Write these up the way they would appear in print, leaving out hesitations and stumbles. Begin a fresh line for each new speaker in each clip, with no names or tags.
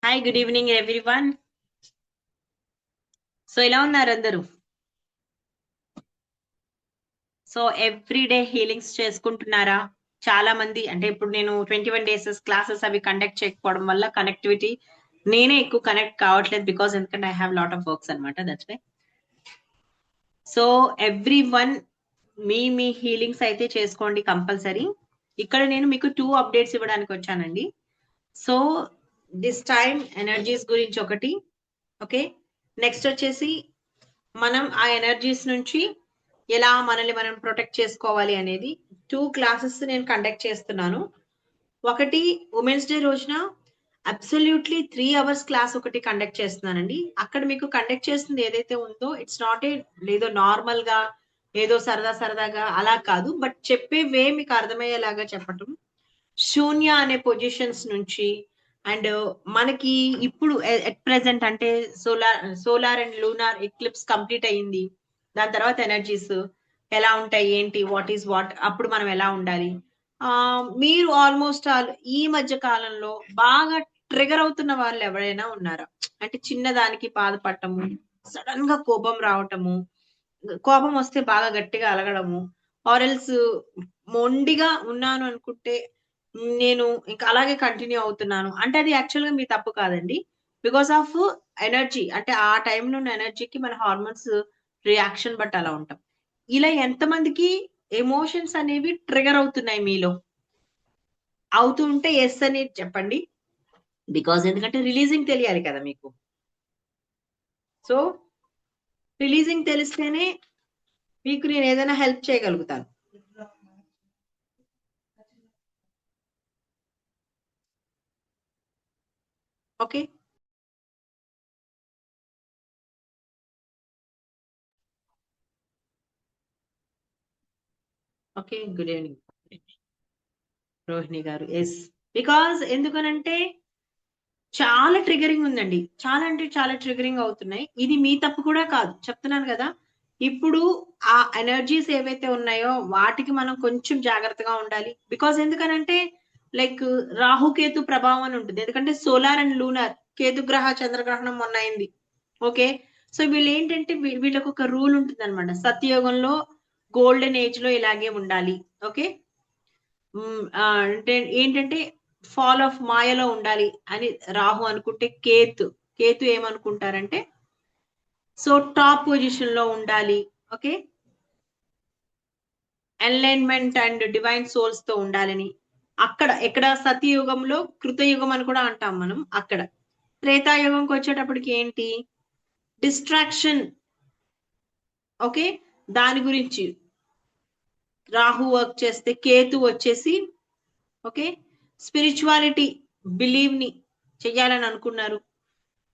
Hi, good evening everyone. So ఎలా ఉన్నారు అందరూ? సో ఎవ్రీడే హీలింగ్స్ చేసుకుంటున్నారా? చాలా మంది అంటే ఇప్పుడు నేను 21 డేస్ క్లాసెస్ అవి కండక్ట్ చేయకపోవడం వల్ల కనెక్టివిటీ నేనే ఎక్కువ కనెక్ట్ కావట్లేదు, బికాస్ ఎందుకంటే I have lot of works అనమాట. That's why. So every one me healings అయితే చేసుకోండి కంపల్సరీ. ఇక్కడ నేను మీకు 2 అప్డేట్స్ ఇవ్వడానికి వచ్చానండి. సో దిస్ టైమ్ ఎనర్జీస్ గురించి ఒకటి, ఓకే. నెక్స్ట్ వచ్చేసి మనం ఆ ఎనర్జీస్ నుంచి ఎలా మనల్ని మనం ప్రొటెక్ట్ చేసుకోవాలి అనేది 2 క్లాసెస్ నేను కండక్ట్ చేస్తున్నాను. ఒకటి ఉమెన్స్ డే రోజున అబ్సల్యూట్లీ 3 అవర్స్ క్లాస్ ఒకటి కండక్ట్ చేస్తున్నానండి. అక్కడ మీకు కండక్ట్ చేస్తుంది ఏదైతే ఉందో ఇట్స్ నాట్ ఏ లేదో నార్మల్ గా ఏదో సరదా సరదాగా అలా కాదు, బట్ చెప్పే వే మీకు అర్థమయ్యేలాగా చెప్పటం. శూన్య అనే పొజిషన్స్ నుంచి అండ్ మనకి ఇప్పుడు ఎట్ ప్రెసెంట్ అంటే solar and lunar eclipse complete అయ్యింది. దాని తర్వాత ఎనర్జీస్ ఎలా ఉంటాయి, ఏంటి, వాట్ ఈస్ వాట్, అప్పుడు మనం ఎలా ఉండాలి. ఆ మీరు ఆల్మోస్ట్ ఆల్ ఈ మధ్య కాలంలో బాగా ట్రిగర్ అవుతున్న వాళ్ళు ఎవరైనా ఉన్నారా? అంటే చిన్నదానికి బాధపడటము, సడన్ గా కోపం రావటము, కోపం వస్తే బాగా గట్టిగా అలగడము, ఆరెల్స్ మొండిగా ఉన్నాను అనుకుంటే నేను ఇంకా అలాగే కంటిన్యూ అవుతున్నాను అంటే అది యాక్చువల్ గా మీ తప్పు కాదండి. బికాస్ ఆఫ్ ఎనర్జీ, అంటే ఆ టైంలో ఉన్న ఎనర్జీకి మన హార్మోన్స్ రియాక్షన్ బట్టి అలా ఉంటాం. ఇలా ఎంతమందికి ఎమోషన్స్ అనేవి ట్రిగర్ అవుతున్నాయి మీలో? అవుతూ ఉంటే ఎస్ అని చెప్పండి, బికాస్ ఎందుకంటే రిలీజింగ్ తెలియాలి కదా మీకు. సో రిలీజింగ్ తెలిస్తేనే మీకు నేను ఏదైనా హెల్ప్ చేయగలుగుతాను. Okay. Okay, good evening Rohini గారు. ఎస్, బికాస్ ఎందుకనంటే చాలా ట్రిగరింగ్ ఉందండి. చాలా అంటే చాలా ట్రిగరింగ్ అవుతున్నాయి. ఇది మీ తప్పు కూడా కాదు, చెప్తున్నాను కదా. ఇప్పుడు ఆ ఎనర్జీస్ ఏవైతే ఉన్నాయో వాటికి మనం కొంచెం జాగ్రత్తగా ఉండాలి. బికాస్ ఎందుకనంటే లైక్ రాహుకేతు ప్రభావం అని ఉంటుంది. ఎందుకంటే సోలార్ అండ్ లూనార్ కేతుగ్రహ చంద్రగ్రహణం మొన్న అయింది. ఓకే. సో వీళ్ళు ఏంటంటే వీళ్ళకి ఒక రూల్ ఉంటుంది అనమాట. సత్యయుగంలో గోల్డెన్ ఏజ్ లో ఇలాగే ఉండాలి. ఓకే. అంటే ఏంటంటే ఫాల్ ఆఫ్ మాయలో ఉండాలి అని రాహు అనుకుంటే, కేతు ఏమనుకుంటారంటే సో టాప్ పొజిషన్ లో ఉండాలి. ఓకే. ఎన్లైన్మెంట్ అండ్ డివైన్ సోల్స్ తో ఉండాలని. ఎక్కడ సతయుగంలో కృతయుగం అని కూడా అంటాం మనం. అక్కడ త్రేతాయుగంకి వచ్చేటప్పటికి ఏంటి, డిస్ట్రాక్షన్. ఓకే. దాని గురించి రాహు వర్క్ చేస్తే కేతు వచ్చేసి ఓకే స్పిరిచువాలిటీ బిలీవ్ ని చెయ్యాలని అనుకున్నారు.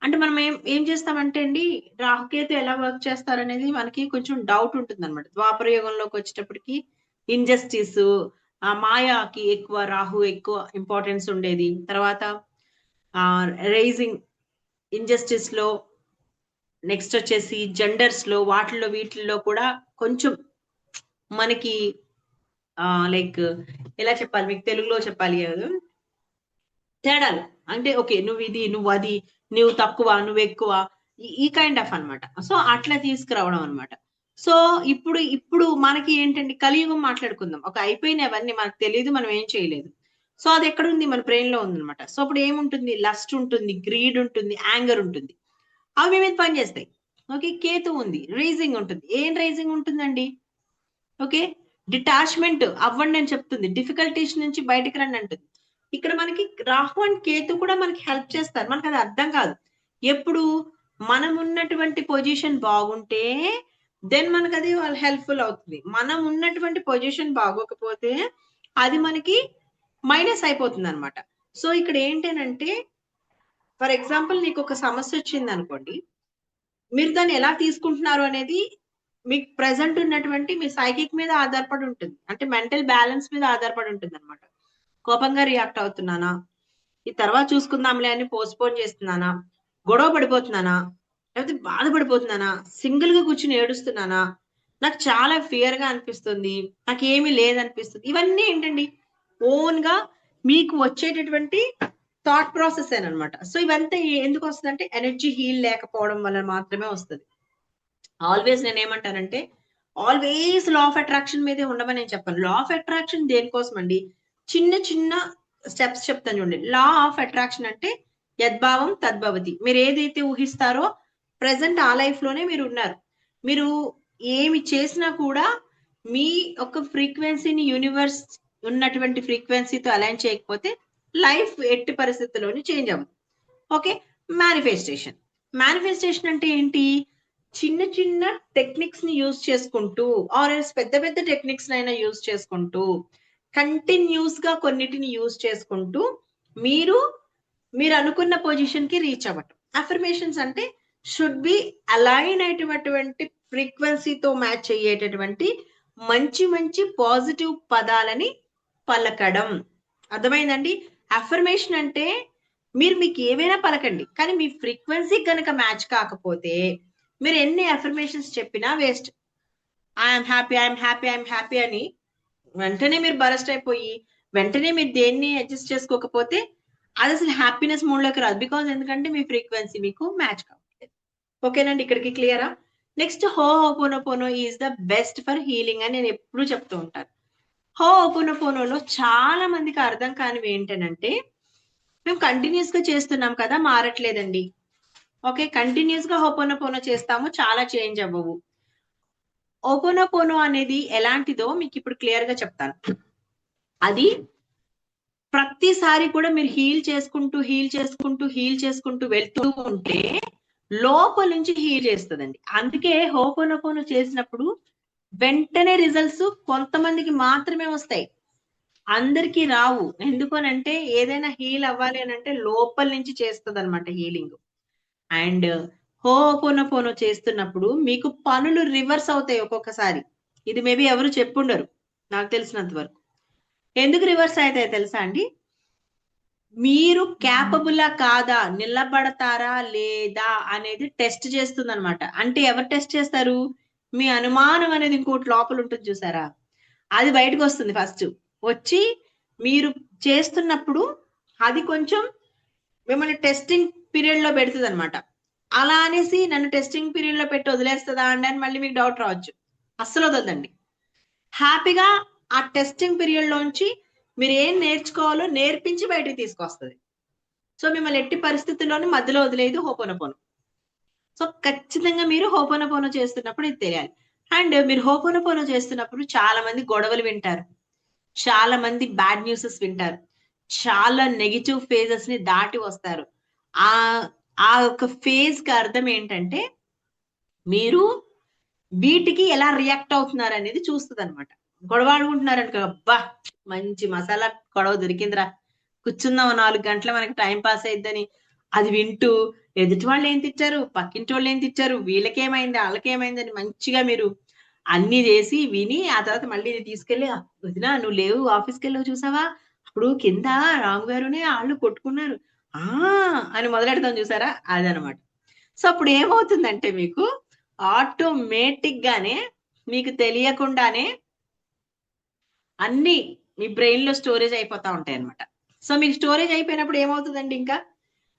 అంటే మనం ఏం ఏం చేస్తామంటే అండి, రాహుకేతు ఎలా వర్క్ చేస్తారనేది మనకి కొంచెం డౌట్ ఉంటుంది అనమాట. ద్వాపర యుగంలోకి వచ్చేటప్పటికి ఇంజస్టిస్, ఆ మాయాకి ఎక్కువ రాహు ఎక్కువ ఇంపార్టెన్స్ ఉండేది. తర్వాత ఆ రైజింగ్ ఇంజస్టిస్ లో, నెక్స్ట్ వచ్చేసి జెండర్స్ లో, వాటిల్లో వీటిల్లో కూడా కొంచెం మనకి లైక్ ఎలా చెప్పాలి, మీకు తెలుగులో చెప్పాలి కదా, తేడాలు. అంటే ఓకే, నువ్వు ఇది, నువ్వు అది, నువ్వు తక్కువ, నువ్వు ఎక్కువ, ఈ కైండ్ ఆఫ్ అన్నమాట. సో అట్లా తీసుకురావడం అనమాట. సో ఇప్పుడు మనకి ఏంటంటే కలియుగం మాట్లాడుకుందాం. ఒక అయిపోయినవన్నీ మనకు తెలియదు, మనం ఏం చేయలేదు. సో అది ఎక్కడ ఉంది, మన బ్రెయిన్ లో ఉందన్నమాట. సో అప్పుడు ఏముంటుంది, లస్ట్ ఉంటుంది, గ్రీడ్ ఉంటుంది, యాంగర్ ఉంటుంది. అవి మీ మీద పనిచేస్తాయి. ఓకే. కేతు ఉంది, రైజింగ్ ఉంటుంది. ఏం రైజింగ్ ఉంటుందండి? ఓకే. డిటాచ్మెంట్ అవ్వండి అని చెప్తుంది, డిఫికల్టీస్ నుంచి బయటకు రండి అంటుంది. ఇక్కడ మనకి రాహు అండ్ కేతు కూడా మనకి హెల్ప్ చేస్తారు. మనకి అది అర్థం కాదు. ఎప్పుడు మనం ఉన్నటువంటి పొజిషన్ బాగుంటే దెన్ మనకు అది వాళ్ళు హెల్ప్ఫుల్ అవుతుంది. మనం ఉన్నటువంటి పొజిషన్ బాగోకపోతే అది మనకి మైనస్ అయిపోతుంది అనమాట. సో ఇక్కడ ఏంటంటే ఫర్ ఎగ్జాంపుల్ నీకు ఒక సమస్య వచ్చింది అనుకోండి, మీరు దాన్ని ఎలా తీసుకుంటున్నారు అనేది మీకు ప్రెసెంట్ ఉన్నటువంటి మీ సైకిక్ మీద ఆధారపడి ఉంటుంది. అంటే మెంటల్ బ్యాలెన్స్ మీద ఆధారపడి ఉంటుంది అనమాట. కోపంగా రియాక్ట్ అవుతున్నానా, ఈ తర్వాత చూసుకుందాంలే అని పోస్ట్పోన్ చేస్తున్నానా, గొడవ పడిపోతున్నానా, లేకపోతే బాధపడిపోతున్నానా, సింగిల్ గా కూర్చుని ఏడుస్తున్నానా, నాకు చాలా ఫియర్ గా అనిపిస్తుంది, నాకు ఏమీ లేదనిపిస్తుంది. ఇవన్నీ ఏంటండి, ఓన్ గా మీకు వచ్చేటటువంటి థాట్ ప్రాసెస్ అనమాట. సో ఇవంతా ఎందుకు వస్తుందంటే ఎనర్జీ హీల్ లేకపోవడం వల్ల మాత్రమే వస్తుంది. ఆల్వేస్ నేనేమంటానంటే ఆల్వేస్ లా ఆఫ్ అట్రాక్షన్ మీదే ఉండమని నేను చెప్పాను. లా ఆఫ్ అట్రాక్షన్ దేనికోసం అండి? చిన్న చిన్న స్టెప్స్ చెప్తాను చూడండి. లా ఆఫ్ అట్రాక్షన్ అంటే యద్భావం తద్భవతి. మీరు ఏదైతే ఊహిస్తారో ప్రెసెంట్ ఆ లైఫ్ లోనే మీరు ఉన్నారు. మీరు ఏమి చేసినా కూడా మీ యొక్క ఫ్రీక్వెన్సీని యూనివర్స్ ఉన్నటువంటి ఫ్రీక్వెన్సీతో అలైన్ చేయకపోతే లైఫ్ ఎట్టి పరిస్థితుల్లోని చేంజ్ అవ్వదు. ఓకే. మేనిఫెస్టేషన్. మేనిఫెస్టేషన్ అంటే ఏంటి? చిన్న చిన్న టెక్నిక్స్ ని యూజ్ చేసుకుంటూ ఆర్ పెద్ద పెద్ద టెక్నిక్స్ అయినా యూజ్ చేసుకుంటూ కంటిన్యూస్ గా కొన్నిటిని యూజ్ చేసుకుంటూ మీరు మీరు అనుకున్న పొజిషన్ కి రీచ్ అవ్వటం. అఫర్మేషన్స్ అంటే షుడ్ బి అలైన్ అయ్యేటటువంటి ఫ్రీక్వెన్సీతో మ్యాచ్ అయ్యేటటువంటి మంచి మంచి పాజిటివ్ పదాలని పలకడం. అర్థమైందండి? అఫర్మేషన్ అంటే మీకు ఏవైనా పలకండి, కానీ మీ ఫ్రీక్వెన్సీ కనుక మ్యాచ్ కాకపోతే మీరు ఎన్ని అఫర్మేషన్స్ చెప్పినా waste. I'm happy, I'm happy, I'm happy అని వెంటనే మీరు బరస్ట్ అయిపోయి వెంటనే మీరు దేన్ని అడ్జస్ట్ చేసుకోకపోతే అది అసలు హ్యాపీనెస్ మోడ్ లోకి రాదు. బికాజ్ ఎందుకంటే మీ ఫ్రీక్వెన్సీ మీకు మ్యాచ్ కావట్లేదు. ఓకేనండి, ఇక్కడికి క్లియరా? Next ho'oponopono is the best for healing అని నేను ఎప్పుడు చెప్తూ ఉంటాను. హోపోనోపోనోలో చాలా మందికి అర్థం కానివి ఏంటంటే, మేము కంటిన్యూస్ గా చేస్తున్నాం కదా, మారట్లేదండి. ఓకే, కంటిన్యూస్ గా హోపోనోపోనో చేస్తాము, చాలా చేంజ్ అవ్వవు. హోపోనోపోనో అనేది ఎలాంటిదో మీకు ఇప్పుడు క్లియర్ గా చెప్తాను. అది ప్రతిసారి కూడా మీరు హీల్ చేసుకుంటూ వెళ్తూ ఉంటే లోపల నుంచి హీల్ చేస్తుందండి. అందుకే హోపోనోపోనో చేసినప్పుడు వెంటనే రిజల్ట్స్ కొంతమందికి మాత్రమే వస్తాయి, అందరికీ రావు. ఎందుకనంటే ఏదైనా హీల్ అవ్వాలి అని అంటే లోపల నుంచి చేస్తుంది అనమాట హీలింగ్. అండ్ హోపోనోపోనో చేస్తున్నప్పుడు మీకు పనులు రివర్స్ అవుతాయి ఒక్కొక్కసారి. ఇది మేబీ ఎవరు చెప్పుండరు నాకు తెలిసినంత వరకు. ఎందుకు రివర్స్ అవుతాయి తెలుసా అండి? మీరు క్యాపబులా కాదా, నిలబడతారా లేదా అనేది టెస్ట్ చేస్తుంది అనమాట. అంటే ఎవరు టెస్ట్ చేస్తారు? మీ అనుమానం అనేది ఇంకోటి లోపల ఉంటుంది చూసారా, అది బయటకు వస్తుంది ఫస్ట్. వచ్చి మీరు చేస్తున్నప్పుడు అది కొంచెం మిమ్మల్ని టెస్టింగ్ పీరియడ్ లో పెడుతుంది అనమాట. అలా అనేసి నన్ను టెస్టింగ్ పీరియడ్ లో పెట్టి వదిలేస్తుందా అండి అని మళ్ళీ మీకు డౌట్ రావచ్చు. అస్సలు వదలదండి. హ్యాపీగా ఆ టెస్టింగ్ పీరియడ్ లోంచి మీరు ఏం నేర్చుకోవాలో నేర్పించి బయటికి తీసుకొస్తుంది. సో మిమ్మల్ని ఎట్టి పరిస్థితుల్లోనూ మధ్యలో వదిలేదు హోపోనోపోనో. సో ఖచ్చితంగా మీరు హోపోనోపోనో చేస్తున్నప్పుడు ఇది తెలియాలి. అండ్ మీరు హోపోనోపోనో చేస్తున్నప్పుడు చాలా మంది గొడవలు వింటారు, చాలా మంది బ్యాడ్ న్యూసెస్ వింటారు, చాలా నెగిటివ్ ఫేజెస్ ని దాటి వస్తారు. ఆ ఆ ఒక ఫేజ్ కి అర్థం ఏంటంటే మీరు వీటికి ఎలా రియాక్ట్ అవుతున్నారు అనేది చూస్తుంది అనమాట. గొడవ ఆడుకుంటున్నారు అనుకో, అబ్బా మంచి మసాలా గొడవ దొరికిందిరా, కూర్చుందాం 4 గంటలు మనకి టైం పాస్ అయిద్దని అది వింటూ ఎదుటి వాళ్ళు ఏం తిట్టారు, పక్కింటి వాళ్ళు ఏం తిట్టారు, వీళ్ళకేమైంది వాళ్ళకేమైందని మంచిగా మీరు అన్ని చేసి విని ఆ తర్వాత మళ్ళీ ఇది తీసుకెళ్ళి, వదినా నువ్వు లేవు ఆఫీస్కి వెళ్ళావు చూసావా, అప్పుడు కింద రాము గారునే వాళ్ళు కొట్టుకున్నారు ఆ అని మొదలెడతాం చూసారా, అదనమాట. సో అప్పుడు ఏమవుతుందంటే మీకు ఆటోమేటిక్ గానే మీకు తెలియకుండానే అన్ని మీ బ్రెయిన్ లో స్టోరేజ్ అయిపోతా ఉంటాయి అనమాట. సో మీకు స్టోరేజ్ అయిపోయినప్పుడు ఏమవుతుందండి, ఇంకా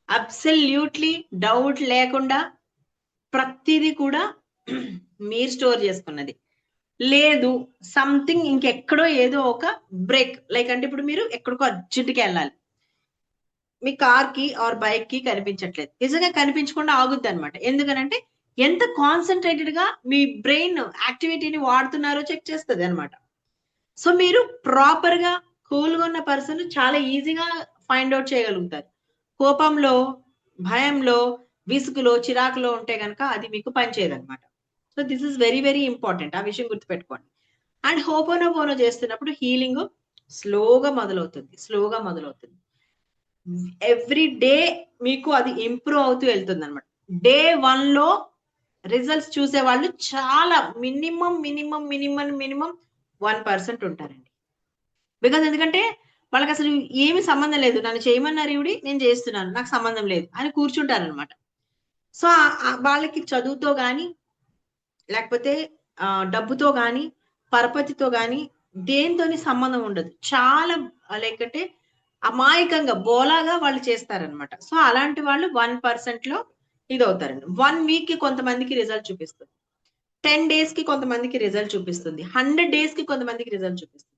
అబ్సల్యూట్లీ డౌట్ లేకుండా ప్రతిదీ కూడా మీరు స్టోర్ చేసుకున్నది. లేదు సంథింగ్ ఇంకెక్కడో ఏదో ఒక బ్రేక్, లైక్ అంటే ఇప్పుడు మీరు ఎక్కడికో అర్జెంట్కి వెళ్ళాలి, మీ కార్ కి ఆర్ బైక్ కి కనిపించట్లేదు, నిజంగా కనిపించకుండా ఆగుద్ది అనమాట. ఎందుకనంటే ఎంత కాన్సన్ట్రేటెడ్ గా మీ బ్రెయిన్ యాక్టివిటీని వాడుతున్నారో చెక్ చేస్తుంది అనమాట. సో మీరు ప్రాపర్ గా కూల్ గా ఉన్న పర్సన్ చాలా ఈజీగా ఫైండ్ అవుట్ చేయగలుగుతారు. కోపంలో, భయంలో, విసుగులో, చిరాకులో ఉంటే కనుక అది మీకు పనిచేయదు అనమాట. So this is very very important, ఆ విషయం గుర్తుపెట్టుకోండి. అండ్ హోపోనోపోనో చేస్తున్నప్పుడు హీలింగ్ స్లోగా మొదలవుతుంది. ఎవ్రీ డే మీకు అది ఇంప్రూవ్ అవుతూ వెళ్తుంది అనమాట. డే 1 లో రిజల్ట్స్ చూసే వాళ్ళు చాలా మినిమం 1% ఉంటారండి. బికాజ్ ఎందుకంటే వాళ్ళకి అసలు ఏమి సంబంధం లేదు, నన్ను చేయమన్నారు ఇవిడి నేను చేస్తున్నాను, నాకు సంబంధం లేదు అని కూర్చుంటారు అనమాట. సో వాళ్ళకి చదువుతో గాని లేకపోతే డబ్బుతో గాని పరపతితో గాని దేంతోని సంబంధం ఉండదు. చాలా లైక్ అంటే అమాయకంగా బోలాగా వాళ్ళు చేస్తారనమాట. సో అలాంటి వాళ్ళు 1% లో ఇది అవుతారండి. 1 వీక్ కి కొంతమందికి రిజల్ట్ చూపిస్తుంది. 10 డేస్ కి కొంతమందికి రిజల్ట్ చూపిస్తుంది. 100 డేస్ కి కొంతమందికి రిజల్ట్ చూపిస్తుంది.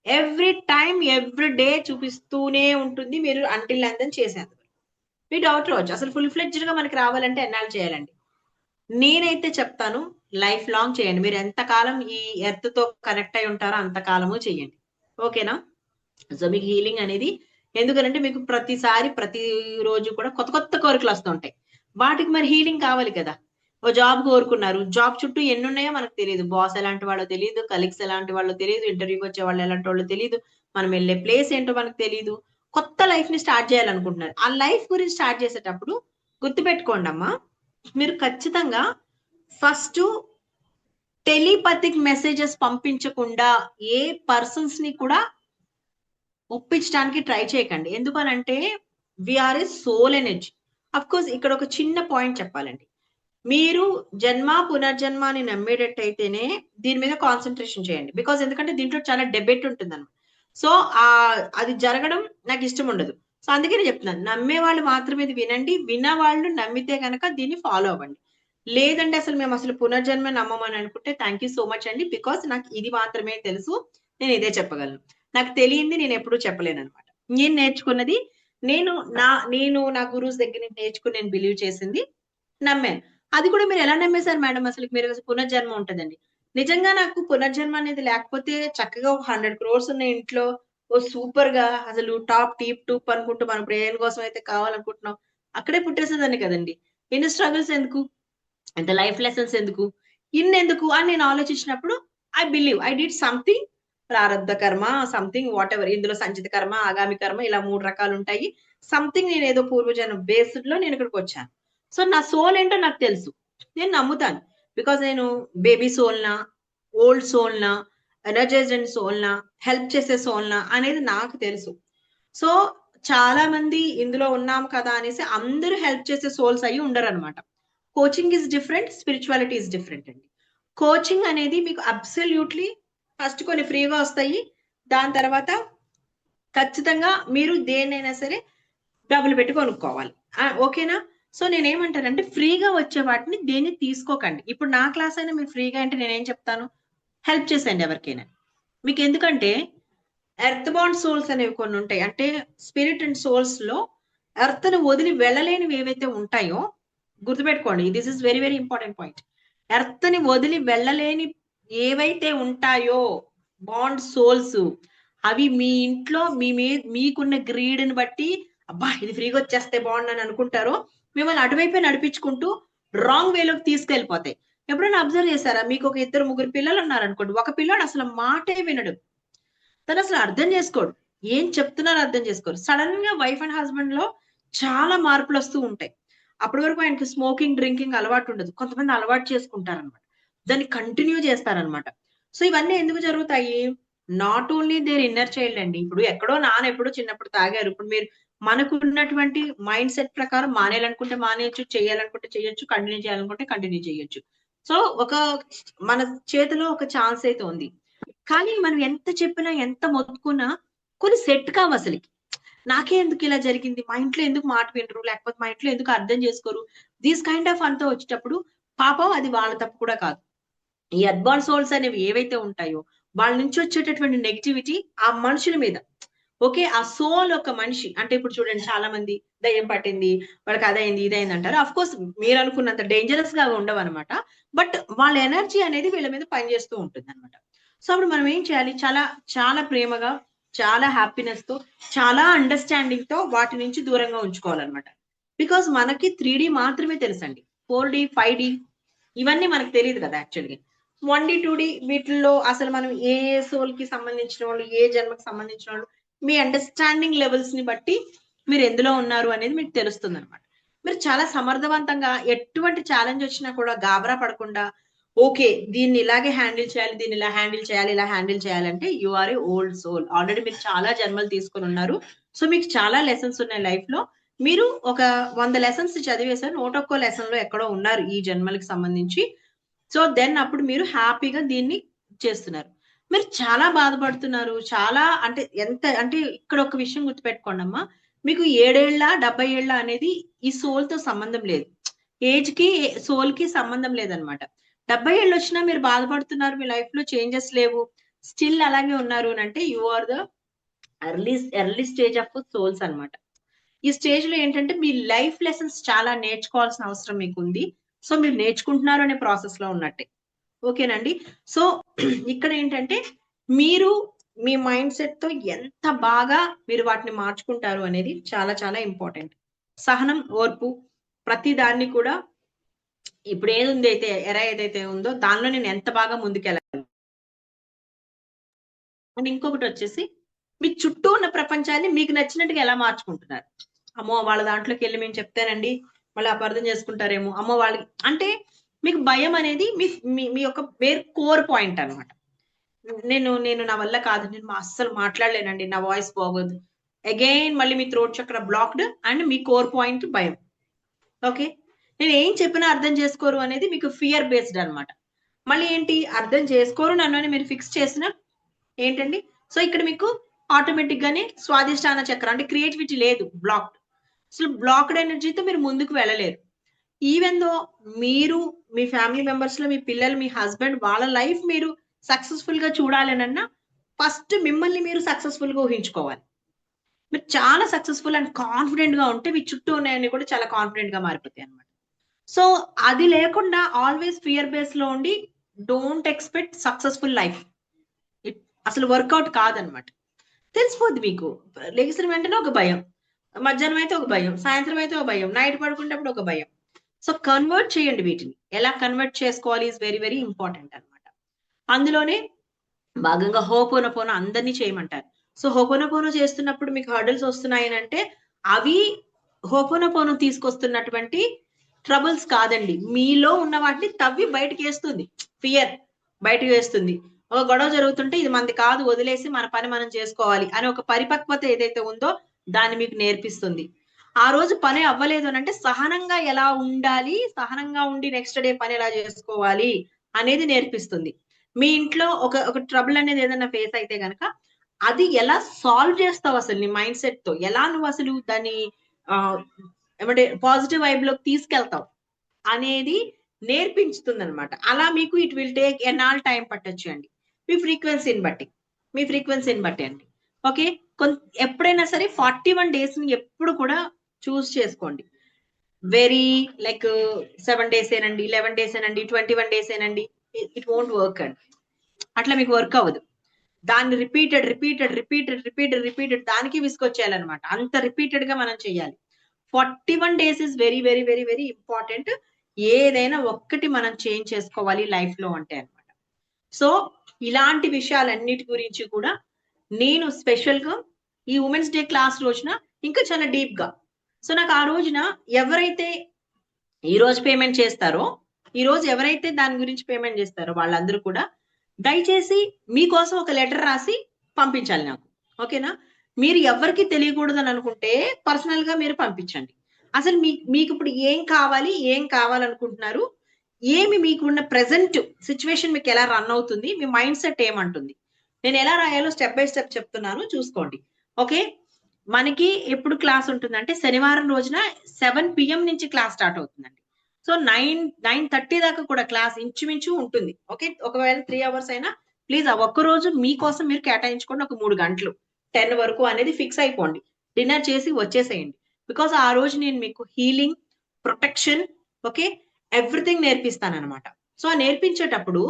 ఎవ్రీ టైమ్ ఎవ్రీ డే చూపిస్తూనే ఉంటుంది. మీరు అంటిల్ అండ్ దెన్ చేసేంత వరకు. మీ డౌట్ రావచ్చు. అసలు ఫుల్ ఫ్లెడ్జ్డ్ గా మనకి రావాలంటే ఎన్నాళ్ళు చేయాలండి? నేనైతే చెప్తాను లైఫ్ లాంగ్ చేయండి. మీరు ఎంత కాలం ఈ ఎర్త్ తో కనెక్ట్ అయి ఉంటారో అంత కాలము చేయండి. ఓకేనా? సో మీకు హీలింగ్ అనేది ఎందుకనంటే మీకు ప్రతిసారి ప్రతిరోజు కూడా కొత్త కొత్త కోరికలు వస్తుంటాయి. వాటికి మరి హీలింగ్ కావాలి కదా! ఓ జాబ్ కోరుకున్నారు. జాబ్ చుట్టూ ఎన్నున్నాయో మనకు తెలీదు. బాస్ ఎలాంటి వాడో తెలీదు. కలీగ్స్ ఎలాంటి వాళ్ళో తెలీదు. ఇంటర్వ్యూకి వచ్చే వాళ్ళు ఎలాంటి వాళ్ళో తెలీదు. మనం వెళ్ళే ప్లేస్ ఏంటో మనకు తెలీదు. కొత్త లైఫ్‌ని స్టార్ట్ చేయాలనుకుంటున్నారు. ఆ లైఫ్ గురించి స్టార్ట్ చేసేటప్పుడు గుర్తుపెట్టుకోండమ్మా. మీరు ఖచ్చితంగా ఫస్టు టెలిపతిక్ మెసేజెస్ పంపించకుండా ఏ పర్సన్స్‌ని కూడా ఒప్పించడానికి ట్రై చేయకండి. ఎందుకనంటే we are a soul energy. Of course ఇక్కడ ఒక చిన్న పాయింట్ చెప్పాలండి. మీరు జన్మ, పునర్జన్మ అని నమ్మేటట్టయితేనే దీని మీద కాన్సంట్రేషన్ చేయండి. బికాజ్ ఎందుకంటే దీంట్లో చాలా డెబేట్ ఉంటుందన్నమాట. సో, అది జరగడం నాకిష్టం ఉండదు. సో, అందుకే నేను చెప్తున్నాను. నమ్మేవాళ్ళు మాత్రమే ఇది వినండి. విన్నవాళ్ళు నమ్మితే గనక దీన్ని ఫాలో అవ్వండి. లేదండి మేమసలు పునర్జన్మ నమ్మమని అనుకుంటే థాంక్ యూ సో మచ్ అండి. బికాజ్ నాకు ఇది మాత్రమే తెలుసు. నేను ఇదే చెప్పగలను. నాకు తెలియంది నేనెప్పుడూ చెప్పలేనన్నమాట. నేను నేర్చుకున్నది నేను నా గురూస్ దగ్గర నుంచి నేర్చుకొని నేను బిలీవ్ చేసింది నమ్మాను. అది కూడా మీరెలా నమ్మేసారు మేడం మీరు పునర్జన్మ ఉంటదండి. నిజంగా నాకు పునర్జన్మ అనేది లేకపోతే చక్కగా ఒక 100 క్రోర్స్ ఉన్న ఇంట్లో ఓ సూపర్‌గా అసలు టాప్ టీప్ టూప్ అనుకుంటూ మనం ఇప్పుడు దేని కోసం అయితే కావాలనుకుంటున్నాం. అక్కడే పుట్టేసేదాన్ని కదండీ. ఇన్ని స్ట్రగుల్స్ ఎందుకు? ఇంత లైఫ్ లెసన్స్ ఎందుకు? ఇన్నెందుకు అని నేను ఆలోచించినప్పుడు ఐ డిడ్ సంథింగ్ ప్రారబ్ధ కర్మ, సంథింగ్ వాటెవర్ ఇందులో సంచిత కర్మ, ఆగామి కర్మ ఇలా 3 రకాలుంటాయి. సంథింగ్ నేనేదో పూర్వజన్మ బేస్డ్‌లో నేనిక్కడికొచ్చాను. సో, నా సోల్ ఏంటో నాకు తెలుసు. నేను నమ్ముతాను. బికాజ్ నేను బేబీ సోల్‌నా, ఓల్డ్ సోల్‌నా, ఎనర్జైజ్డ్ సోల్‌నా, హెల్ప్ చేసే సోల్‌నా అనేది నాకు తెలుసు. సో, చాలా మంది ఇందులో ఉన్నాం కదా అనేసి అందరూ హెల్ప్ చేసే సోల్స్ అయ్యి ఉండరనమాట. Coaching is different. Spirituality is different అండి. కోచింగ్ అనేది మీకు అబ్సల్యూట్‌లీ ఫస్ట్ కొన్ని ఫ్రీగా వస్తాయి. దాని తర్వాత ఖచ్చితంగా మీరు దేన్నైనా సరే డబ్బులు పెట్టి కొనుక్కోవాలి. ఓకేనా? సో, నేనేమంటానంటే ఫ్రీగా వచ్చే వాటిని దేన్ని తీసుకోకండి. ఇప్పుడు నా క్లాస్ అయినా మీరు ఫ్రీగా అంటే నేనేం చెప్తాను? హెల్ప్ చేసేయండి ఎవరికైనా. మీకెందుకంటే ఎర్త్ బౌండ్ సోల్స్ అనేవి కొన్నుంటాయి. అంటే స్పిరిట్ అండ్ సోల్స్‌లో ఎర్త్‌ని వదిలి వెళ్ళలేనివి ఏవైతే ఉంటాయో గుర్తుపెట్టుకోండి. This is very, very important point. ఎర్త్‌ని వదిలి వెళ్ళలేని ఏవైతే ఉంటాయో బాండ్ సోల్స్ అవి మీ ఇంట్లో మీకున్న గ్రీడ్‌ని బట్టి అబ్బా! ఇది ఫ్రీగా వచ్చేస్తే బావుండని అనుకుంటారో మిమ్మల్ని అటువైపే నడిపించుకుంటూ రాంగ్ వేలోకి తీసుకెళ్ళిపోతాయి. ఎప్పుడైనా అబ్జర్వ్ చేసారా? మీకొక ఇద్దరు, ముగ్గురు పిల్లలున్నారనుకోండి. ఒక పిల్లోడు అసలు మాటే వినడు. తనసలు అర్థం చేసుకోడు. ఏం చెప్తున్నారో అర్థం చేసుకోరు. సడెన్‌గా వైఫ్ అండ్ హస్బాండ్‌లో చాలా మార్పులొస్తూ ఉంటాయి. అప్పటి వరకు ఆయనకి స్మోకింగ్, డ్రింకింగ్ అలవాటుండదు. కొంతమంది అలవాటు చేసుకుంటారనమాట. దాన్ని కంటిన్యూ చేస్తారనమాట. సో, ఇవన్నీ ఎందుకు జరుగుతాయి? Not only their inner child అండి. ఇప్పుడు ఎక్కడో నాన్న ఎప్పుడో చిన్నప్పుడు తాగారు. ఇప్పుడు మీరు మనకున్నటువంటి మైండ్ సెట్ ప్రకారం మానేయాలనుకుంటే మానేయొచ్చు, చేయాలనుకుంటే చేయొచ్చు, కంటిన్యూ చేయాలనుకుంటే కంటిన్యూ చేయొచ్చు. సో, మన చేతిలో ఒక ఛాన్స్ అయితే ఉంది. కానీ మనం ఎంత చెప్పినా, ఎంత మొత్తుకున్నా కొన్ని సెట్ కావసలకి. నాకే ఎందుకు ఇలా జరిగింది? మా ఇంట్లో ఎందుకు మాట వినరు? లేకపోతే మా ఇంట్లో ఎందుకు అర్థం చేసుకోరు? థీస్ కైండ్ ఆఫ్ అంతా వచ్చేటప్పుడు పాపం అది వాళ్ళ తప్పు కూడా కాదు. ఈ అడ్వాన్స్ సోల్స్ అనేవి ఏవైతే ఉంటాయో, వాళ్ళ నుంచి వచ్చేటటువంటి నెగటివిటీ ఆ మనుషుల మీద. ఓకే. ఆ సోల్ ఒక మనిషి అంటే ఇప్పుడు చూడండి చాలా మంది దయ్యం పట్టింది, వాళ్ళకి అదయింది, ఇదయింది అంటారు. ఆఫ్‌కోర్స్ మీరనుకున్నంత డేంజరస్‌గా ఉండవనమాట. బట్ వాళ్ళ ఎనర్జీ అనేది వీళ్ళ మీద పనిచేస్తూ ఉంటుందనమాట. సో, అప్పుడు మనం ఏం చేయాలి? చాలా, చాలా ప్రేమగా, చాలా హ్యాపీనెస్‌తో, చాలా అండర్‌స్టాండింగ్‌తో వాటి నుంచి దూరంగా ఉంచుకోవాలనమాట. బికాజ్ మనకి 3 మాత్రమే తెలుసండి. 4 5 ఇవన్నీ మనకు తెలీదు కదా! యాక్చువల్‌గా. 1 2 వీటిల్లో అసలు మనం ఏ సోల్‌కి సంబంధించిన వాళ్ళు, ఏ జన్మకి సంబంధించిన వాళ్ళు, మీ అండర్‌స్టాండింగ్ లెవెల్స్‌ని బట్టి మీరు ఎందులో ఉన్నారు అనేది మీకు తెలుస్తుందనమాట. మీరు చాలా సమర్థవంతంగా ఎటువంటి ఛాలెంజ్ వచ్చినా కూడా గాబరా పడకుండా, ఓకే. దీన్ని ఇలాగే హ్యాండిల్ చేయాలి, దీన్ని ఇలా హ్యాండిల్ చేయాలి, ఇలా హ్యాండిల్ చేయాలంటే you are a old soul. Already మీరు చాలా జన్మలు తీసుకొనున్నారు. సో, మీకు చాలా లెసన్స్ ఉన్నాయి లైఫ్‌లో. మీరు ఒక 100 లెసన్స్ చదివేసారు. 101 లెసన్‌లో ఎక్కడో ఉన్నారు ఈ జన్మలకి సంబంధించి. సో, దెన్ అప్పుడు మీరు హ్యాపీగా దీన్ని చేస్తున్నారు. మీరు చాలా బాధపడుతున్నారు. చాలా అంటే ఎంత అంటే ఇక్కడ ఒక విషయం గుర్తుపెట్టుకోండి అమ్మా. మీకు 7 ఏళ్ల, 70 ఏళ్ల అనేది ఈ సోల్‌తో సంబంధం లేదు. ఏజ్‌కి, సోల్‌కి సంబంధం లేదనమాట. 70 ఏళ్ళొచ్చినా మీరు బాధపడుతున్నారు. మీ లైఫ్‌లో చేంజెస్ లేవు. స్టిల్ అలాగే ఉన్నారు అనంటే you are the early stage of souls అన్నమాట. ఈ స్టేజ్‌లో ఏంటంటే మీ లైఫ్ లెసన్స్ చాలా నేర్చుకోవాల్సిన అవసరం మీకుంది. సో, మీరు నేర్చుకుంటున్నారు అనే ప్రాసెస్‌లో ఉన్నట్టే. ఓకేనండి. సో, ఇక్కడ ఏంటంటే మీరు మీ మైండ్ సెట్‌తో ఎంత బాగా మీరు వాటిని మార్చుకుంటారు అనేది చాలా చాలా ఇంపార్టెంట్. సహనం, ఓర్పు ప్రతి దాన్ని కూడా ఇప్పుడు ఏదుంది అయితే ఎరా ఏదైతే ఉందో దానిలో నేను ఎంత బాగా ముందుకెళ్ళాలి. అండ్ ఇంకొకటొచ్చేసి మీ చుట్టూ ఉన్న ప్రపంచాన్ని మీకు నచ్చినట్టుగా ఎలా మార్చుకుంటున్నారు. అమ్మో! వాళ్ళ దాంట్లోకెళ్ళి మేము చెప్తేనండి మళ్ళీ అపార్థం చేసుకుంటారేమో. అమ్మో! వాళ్ళకి అంటే మీకు భయం అనేది మీ మీ మీ యొక్క కోర్ పాయింట్ అన్నమాట. నేను నేను నా వల్ల కాదు. నేను అస్సలు మాట్లాడలేనండి. నా వాయిస్ బాగోదు. అగైన్ మళ్ళీ మీ థ్రోట్ చక్ర blocked and me core point భయం. ఓకే. నేను ఏం చెప్పినా అర్థం చేసుకోరు అనేది మీకు ఫియర్ బేస్డ్ అన్నమాట. మళ్ళీ ఏంటి అర్థం చేసుకోరు నన్ను అని మీరు ఫిక్స్ చేసిన ఏంటండి? సో, ఇక్కడ మీకు ఆటోమేటిక్ గానే స్వాదిష్టాన చక్రం అంటే క్రియేటివిటీ లేదు. బ్లాక్డ్. అసలు బ్లాక్డ్ ఎనర్జీతో మీరు ముందుకు వెళ్ళలేరు. ఈవెన్ దో మీరు మీ ఫ్యామిలీ మెంబర్స్‌లో మీ పిల్లలు, మీ హస్బెండ్ వాళ్ళ లైఫ్ మీరు సక్సెస్‌ఫుల్‌గా చూడాలనన్నా ఫస్ట్ మిమ్మల్ని మీరు సక్సెస్‌ఫుల్‌గా ఊహించుకోవాలి. మీరు చాలా సక్సెస్‌ఫుల్ అండ్ కాన్ఫిడెంట్‌గా ఉంటే మీ చుట్టూ ఉన్నయన్ని కూడా చాలా కాన్ఫిడెంట్‌గా మారిపోతాయన్నమాట. సో, అది లేకుండా ఆల్‌వేస్ ఫియర్ బేస్‌లో ఉండి don't expect successful life. It అసలు వర్కౌట్ కాదన్నమాట. తెలిసిపోద్ది మీకు. లెగిసిన వెంటనే ఒక భయం. మధ్యాహ్నం అయితే ఒక భయం. సాయంత్రం అయితే ఒక భయం. నైట్ పడుకునేటప్పుడు ఒక భయం. సో, కన్వర్ట్ చేయండి వీటిని. ఎలా కన్వర్ట్ చేసుకోవాలి ఈస్ వెరీ వెరీ ఇంపార్టెంట్ అన్నమాట. అందులోనే భాగంగా హోపోనోపోనో అందరిని చేయమంటారు. సో, హోపోనోపోనో చేస్తున్నప్పుడు మీకు హర్డిల్స్ వస్తున్నాయనంటే అవి హోపోనోపోనో తీసుకొస్తున్నటువంటి ట్రబుల్స్ కాదండి. మీలో ఉన్న వాటిని తవ్వి బయటకేస్తుంది. ఫియర్ బయటకేస్తుంది. ఒక గొడవ జరుగుతుంటే ఇది మనది కాదు వదిలేసి మన పని మనం చేసుకోవాలి అని ఒక పరిపక్వత ఏదైతే ఉందో దాన్ని మీకు నేర్పిస్తుంది. ఆ రోజు పని అవ్వలేదు అనంటే సహనంగా ఎలా ఉండాలి, సహనంగా ఉండి నెక్స్ట్ డే పని ఎలా చేసుకోవాలి అనేది నేర్పిస్తుంది. మీ ఇంట్లో ఒక ట్రబుల్ అనేది ఏదైనా ఫేస్ అయితే గనక అది ఎలా సాల్వ్ చేస్తావు అసలు నీ మైండ్ సెట్‌తో ఎలా నువ్వసలు దాన్ని ఆహ్, ఏమంటే పాజిటివ్ వైబ్‌లోకి తీసుకెళ్తావు అనేది నేర్పించుతుందనమాట. అలా మీకు ఇట్ విల్ టేక్ ఎన్నాళ్ళు టైం పట్టొచ్చండి. మీ ఫ్రీక్వెన్సీని బట్టి. మీ ఫ్రీక్వెన్సీని బట్టి అండి. ఓకే. కొన్ ఎప్పుడైనా సరే 41 డేస్‌ని ఎప్పుడు కూడా చేసుకోండి. వెరీ లైక్ 7 డేసేనండి, 11 డేసేనండి, 21 డేసేనండి. ఇట్ వోంట్ వర్క్ అండి. అట్లా మీకు వర్క్ అవ్వదు. దాన్ని రిపీటెడ్ దానికి విసుగొచ్చేయాలన్నమాట. అంత రిపీటెడ్‌గా మనం చేయాలి. 41 days is very, very, very, very important. ఏదైనా ఒక్కటి మనం చేంజ్ చేసుకోవాలి లైఫ్‌లో అంటే అన్నమాట. సో, ఇలాంటి విషయాలన్నిటి గురించి కూడా నేను స్పెషల్‌గా ఈ వుమెన్స్ డే క్లాస్ రోజున ఇంకా చాలా డీప్‌గా సో, నాకు ఆ రోజున ఎవరైతే ఈరోజు పేమెంట్ చేస్తారో, ఈరోజు ఎవరైతే దాని గురించి పేమెంట్ చేస్తారో వాళ్ళందరూ కూడా దయచేసి మీకోసం ఒక లెటర్ రాసి పంపించాలి నాకు. ఓకేనా? మీరు ఎవ్వరికీ తెలియకూడదని అనుకుంటే పర్సనల్‌గా మీరు పంపించండి. అసలు మీకిప్పుడు ఏం కావాలి? ఏం కావాలనుకుంటున్నారు? ఏమి మీకున్న ప్రెజెంట్ సిట్యుయేషన్ మీకెలా రన్ అవుతుంది? మీ మైండ్ సెట్ ఏమంటుంది? నేనెలా రాయాలో స్టెప్ బై స్టెప్ చెప్తున్నాను చూసుకోండి. ఓకే. మనకి ఎప్పుడు క్లాస్ ఉంటుందంటే శనివారం రోజున 7 పీఎం నుంచి క్లాస్ స్టార్ట్ అవుతుందండి. సో 9:30 దాకా కూడా క్లాస్ ఇంచుమించు ఉంటుంది. ఓకే. ఒకవేళ 3 అవర్స్ అయినా ప్లీజ్ ఆ ఒక్కరోజు మీకోసం మీరు కేటాయించుకోండి ఒక 3 గంటలు. 10 వరకు అనేది ఫిక్స్ అయిపోండి. డిన్నర్ చేసి వచ్చేసేయండి. బికాజ్ ఆ రోజు నేను మీకు హీలింగ్, ప్రొటెక్షన్ ఓకే. ఎవ్రీథింగ్ నేర్పిస్తానన్నమాట. సో, ఆ నేర్పించేటప్పుడు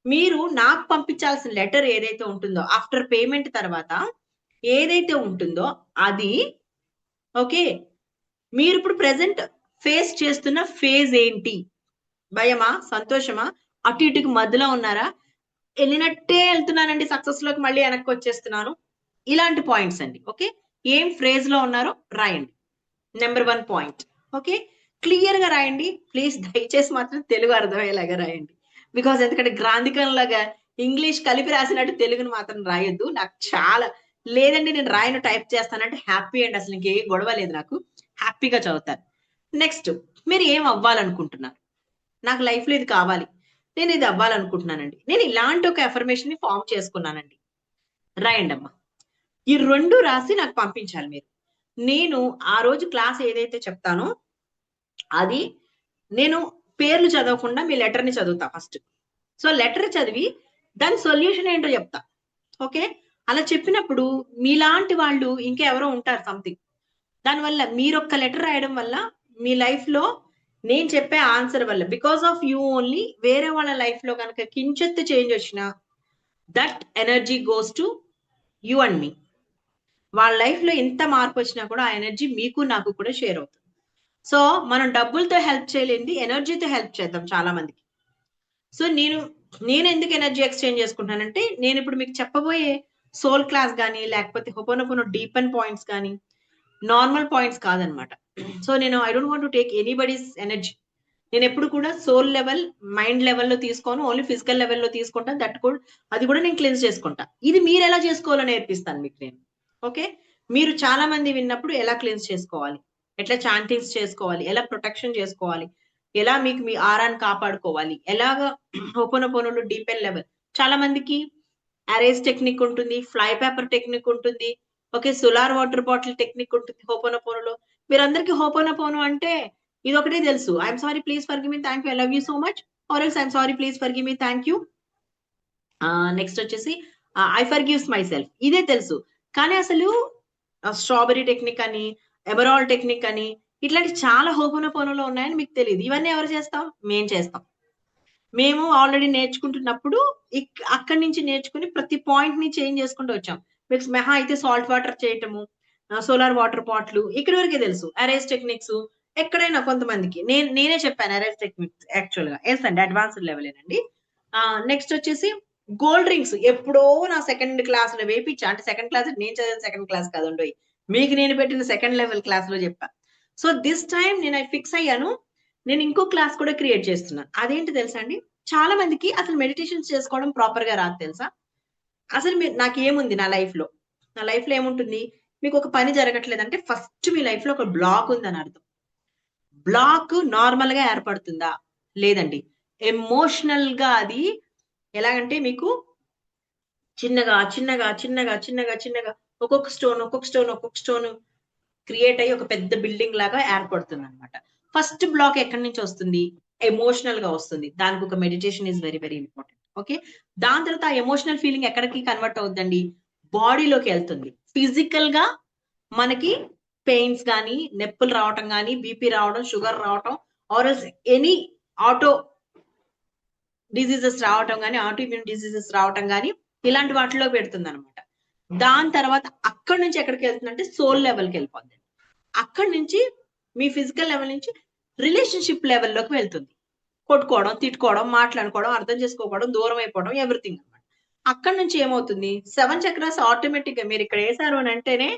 మీరు నాకు పంపించాల్సిన లెటర్ ఏదైతే ఉంటుందో ఆఫ్టర్ పేమెంట్ తర్వాత ఏదైతే ఉంటుందో అది ఓకే. మీరిప్పుడు ప్రెజెంట్ ఫేస్ చేస్తున్న ఫేజ్ ఏంటి? భయమా? సంతోషమా? అటు ఇటుకి మధ్యలో ఉన్నారా? ఎళ్ళినట్టే ఎళ్తున్నానండి సక్సెస్‌లోకి మళ్ళీ వెనక్కొచ్చేస్తున్నాను. ఇలాంటి పాయింట్స్ అండి. ఓకే. ఏం ఫ్రేజ్‌లో ఉన్నారో రాయండి. Number 1 point. ఓకే. క్లియర్‌గా రాయండి. ప్లీజ్ దయచేసి మాత్రం తెలుగు అర్థమయ్యేలాగా రాయండి. బికాజ్ ఎందుకంటే గ్రాంథికంలాగా ఇంగ్లీష్ కలిపి రాసినట్టు తెలుగుని మాత్రం రాయొద్దు. నాకు చాలా లేదండి నేను రాయను టైప్ చేస్తానంటే హ్యాపీ అండి. అసలు ఇంకే గొడవ లేదు నాకు. హ్యాపీగా చదువుతాను. నెక్స్ట్ మీరు ఏం అవ్వాలనుకుంటున్నారు? నాకు లైఫ్‌లో ఇది కావాలి. నేను ఇది అవ్వాలనుకుంటున్నానండి. నేను ఇలాంటి ఒక అఫర్మేషన్ ని ఫామ్ చేసుకున్నానండి. రాయండి అమ్మా. ఈ 2 రాసి నాకు పంపించాలి మీరు. నేను ఆ రోజు క్లాస్ ఏదైతే చెప్తానో అది నేను పేర్లు చదవకుండా మీ లెటర్ ని చదువుతా ఫస్ట్. సో లెటర్ చదివి దాని సొల్యూషన్ ఏంటో చెప్తా. ఓకే, అలా చెప్పినప్పుడు మీలాంటి వాళ్ళు ఇంకెవరో ఉంటారు సంథింగ్. దానివల్ల మీరొక్క లెటర్ రాయడం వల్ల మీ లైఫ్ లో నేను చెప్పే ఆన్సర్ వల్ల బికాస్ ఆఫ్ యూ ఓన్లీ వేరే వాళ్ళ లైఫ్ లో కనుక కించెత్తు చేంజ్ వచ్చినా that energy goes to you and me. వాళ్ళ లైఫ్ లో ఎంత మార్పు వచ్చినా కూడా ఆ ఎనర్జీ మీకు నాకు కూడా షేర్ అవుతుంది. సో మనం డబ్బులతో హెల్ప్ చేయలేంది ఎనర్జీతో హెల్ప్ చేద్దాం చాలా మందికి. సో నేను ఎందుకు ఎనర్జీ ఎక్స్చేంజ్ చేసుకుంటానంటే నేను ఇప్పుడు మీకు చెప్పబోయే సోల్ క్లాస్ కానీ లేకపోతే హోపోనోపోనో డీపెన్ పాయింట్స్ కానీ నార్మల్ పాయింట్స్ కాదనమాట. సో నేను I don't want to take anybody's energy. నేను ఎప్పుడు కూడా సోల్ లెవెల్ మైండ్ లెవెల్లో తీసుకోను, ఓన్లీ ఫిజికల్ లెవెల్లో తీసుకుంటాను. దట్ కూడా అది కూడా నేను క్లిన్స్ చేసుకుంటా. ఇది మీరు ఎలా చేసుకోవాలో నేర్పిస్తాను మీకు నేను. ఓకే, మీరు చాలా మంది విన్నప్పుడు ఎలా క్లిన్స్ చేసుకోవాలి, ఎట్లా చాంటింగ్స్ చేసుకోవాలి, ఎలా ప్రొటెక్షన్ చేసుకోవాలి, ఎలా మీకు మీ ఆరాన్ని కాపాడుకోవాలి, ఎలాగా హోపోనోపోనోలో డీపెన్ లెవెల్. చాలా మందికి అరేస్ టెక్నిక్ ఉంటుంది, ఫ్లై పేపర్ టెక్నిక్ ఉంటుంది, okay, solar water bottle technique ఉంటుంది హోపోనోపోనోలో. మీరందరికీ హోపోనోపోనో అంటే ఇది ఒకటే తెలుసు, I'm sorry please forgive me, thank you, I love you so much, or else I'm sorry please forgive me, thank you. Next వచ్చేసి I forgives my self, ఇదే తెలుసు. కానీ అసలు స్ట్రాబెరీ టెక్నిక్ అని, ఎమరాల్డ్ టెక్నిక్ అని ఇట్లాంటి చాలా హోపోనోపోనోలో ఉన్నాయని మీకు తెలియదు. ఇవన్నీ ఎవరు చేస్తాం? మేం చేస్తాం. మేము ఆల్రెడీ నేర్చుకుంటున్నప్పుడు అక్కడి నుంచి నేర్చుకుని ప్రతి పాయింట్ ని చేంజ్ చేసుకుంటూ వచ్చాం. మీకు మెహా అయితే సాల్ట్ వాటర్ చేయటము, సోలార్ వాటర్ పాట్లు ఇక్కడి వరకే తెలుసు. అరేస్ టెక్నిక్స్ ఎక్కడైనా కొంతమందికి నేనే చెప్పాను అరేస్ టెక్నిక్స్ యాక్చువల్ గా. ఎస్ అండి, అడ్వాన్స్డ్ లెవెల్ ఏనండి. నెక్స్ట్ వచ్చేసి గోల్డ్ రింగ్స్ ఎప్పుడో నా సెకండ్ క్లాస్ లో వేపించా. అంటే సెకండ్ క్లాస్ నేను చదివిన సెకండ్ క్లాస్ కాదండి, మీకు నేను పెట్టిన సెకండ్ లెవెల్ క్లాస్ లో చెప్పా. సో దిస్ టైం నేను ఫిక్స్ అయ్యాను, నేను ఇంకో క్లాస్ కూడా క్రియేట్ చేస్తున్నాను. అదేంటి తెలుసా అండి, చాలా మందికి అసలు మెడిటేషన్ చేసుకోవడం ప్రాపర్ గా రాదు తెలుసా. అసలు నాకేముంది నా లైఫ్ లో ఏముంటుంది, మీకు ఒక పని జరగట్లేదంటే ఫస్ట్ మీ లైఫ్ లో ఒక బ్లాక్ ఉందని అర్థం. బ్లాక్ నార్మల్ గా ఏర్పడుతుందా? లేదండి, ఎమోషనల్ గా అది ఎలాగంటే మీకు చిన్నగా చిన్నగా చిన్నగా చిన్నగా చిన్నగా ఒక్కొక్క స్టోన్ క్రియేట్ అయ్యి ఒక పెద్ద బిల్డింగ్ లాగా ఏర్పడుతుంది అనమాట. ఫస్ట్ బ్లాక్ ఎక్కడి నుంచి వస్తుంది? ఎమోషనల్ గా వస్తుంది. దానికి ఒక meditation is very very important. Okay, దాని తర్వాత ఆ ఎమోషనల్ ఫీలింగ్ ఎక్కడికి కన్వర్ట్ అవుతుందండి? బాడీలోకి వెళ్తుంది. ఫిజికల్ గా మనకి పెయిన్స్ కానీ, నొప్పులు రావటం కానీ, బీపీ రావడం, షుగర్ రావటం, ఆర్ ఎనీ ఆటో డిసీజెస్ రావటం కానీ, ఆటో ఇమ్యూన్ డిసీజెస్ రావటం కానీ ఇలాంటి వాటిలో పెడుతుంది అనమాట. దాని తర్వాత అక్కడి నుంచి ఎక్కడికి వెళ్తుందంటే సోల్ లెవెల్కి వెళ్ళిపోతుంది. అక్కడి నుంచి మీ ఫిజికల్ లెవెల్ నుంచి రిలేషన్షిప్ లెవెల్లోకి వెళ్తుంది. కొట్టుకోవడం, తిట్టుకోవడం, మాట్లాడుకోవడం, అర్థం చేసుకోవడం, దూరం అయిపోవడం, ఎవ్రీథింగ్ అనమాట. అక్కడి నుంచి ఏమవుతుంది? 7 చక్రాస్ ఆటోమేటిక్ గా మీరు ఇక్కడ వేసారు అని అంటేనే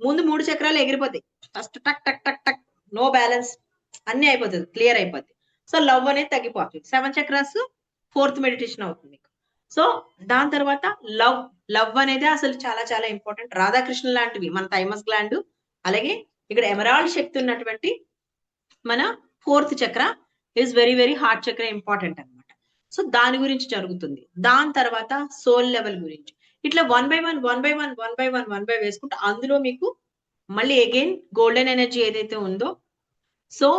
ముందు 3 చక్రాలు ఎగిరిపోతాయి. ఫస్ట్ టక్ టక్ టక్ టక్, నో బ్యాలెన్స్, అన్ని అయిపోతుంది, క్లియర్ అయిపోద్ది. సో లవ్ అనేది తగ్గిపోతుంది. 7 చక్రాస్ 4th మెడిటేషన్ అవుతుంది. సో దాని తర్వాత లవ్ అనేది అసలు చాలా చాలా ఇంపార్టెంట్. రాధాకృష్ణ లాంటివి మన థైమస్ గ్లాండ్, అలాగే ఇక్కడ ఎమరాల్డ్ శక్తి ఉన్నటువంటి మన 4th చక్ర ఇస్ వెరీ వెరీ హార్ట్ చక్ర ఇంపార్టెంట్ అనమాట. సో దాని గురించి జరుగుతుంది. దాని తర్వాత సోల్ లెవెల్ గురించి ఇట్లా 1 by 1 వేసుకుంటే అందులో మీకు మళ్ళీ అగైన్ గోల్డెన్ ఎనర్జీ ఏదైతే ఉందో, సో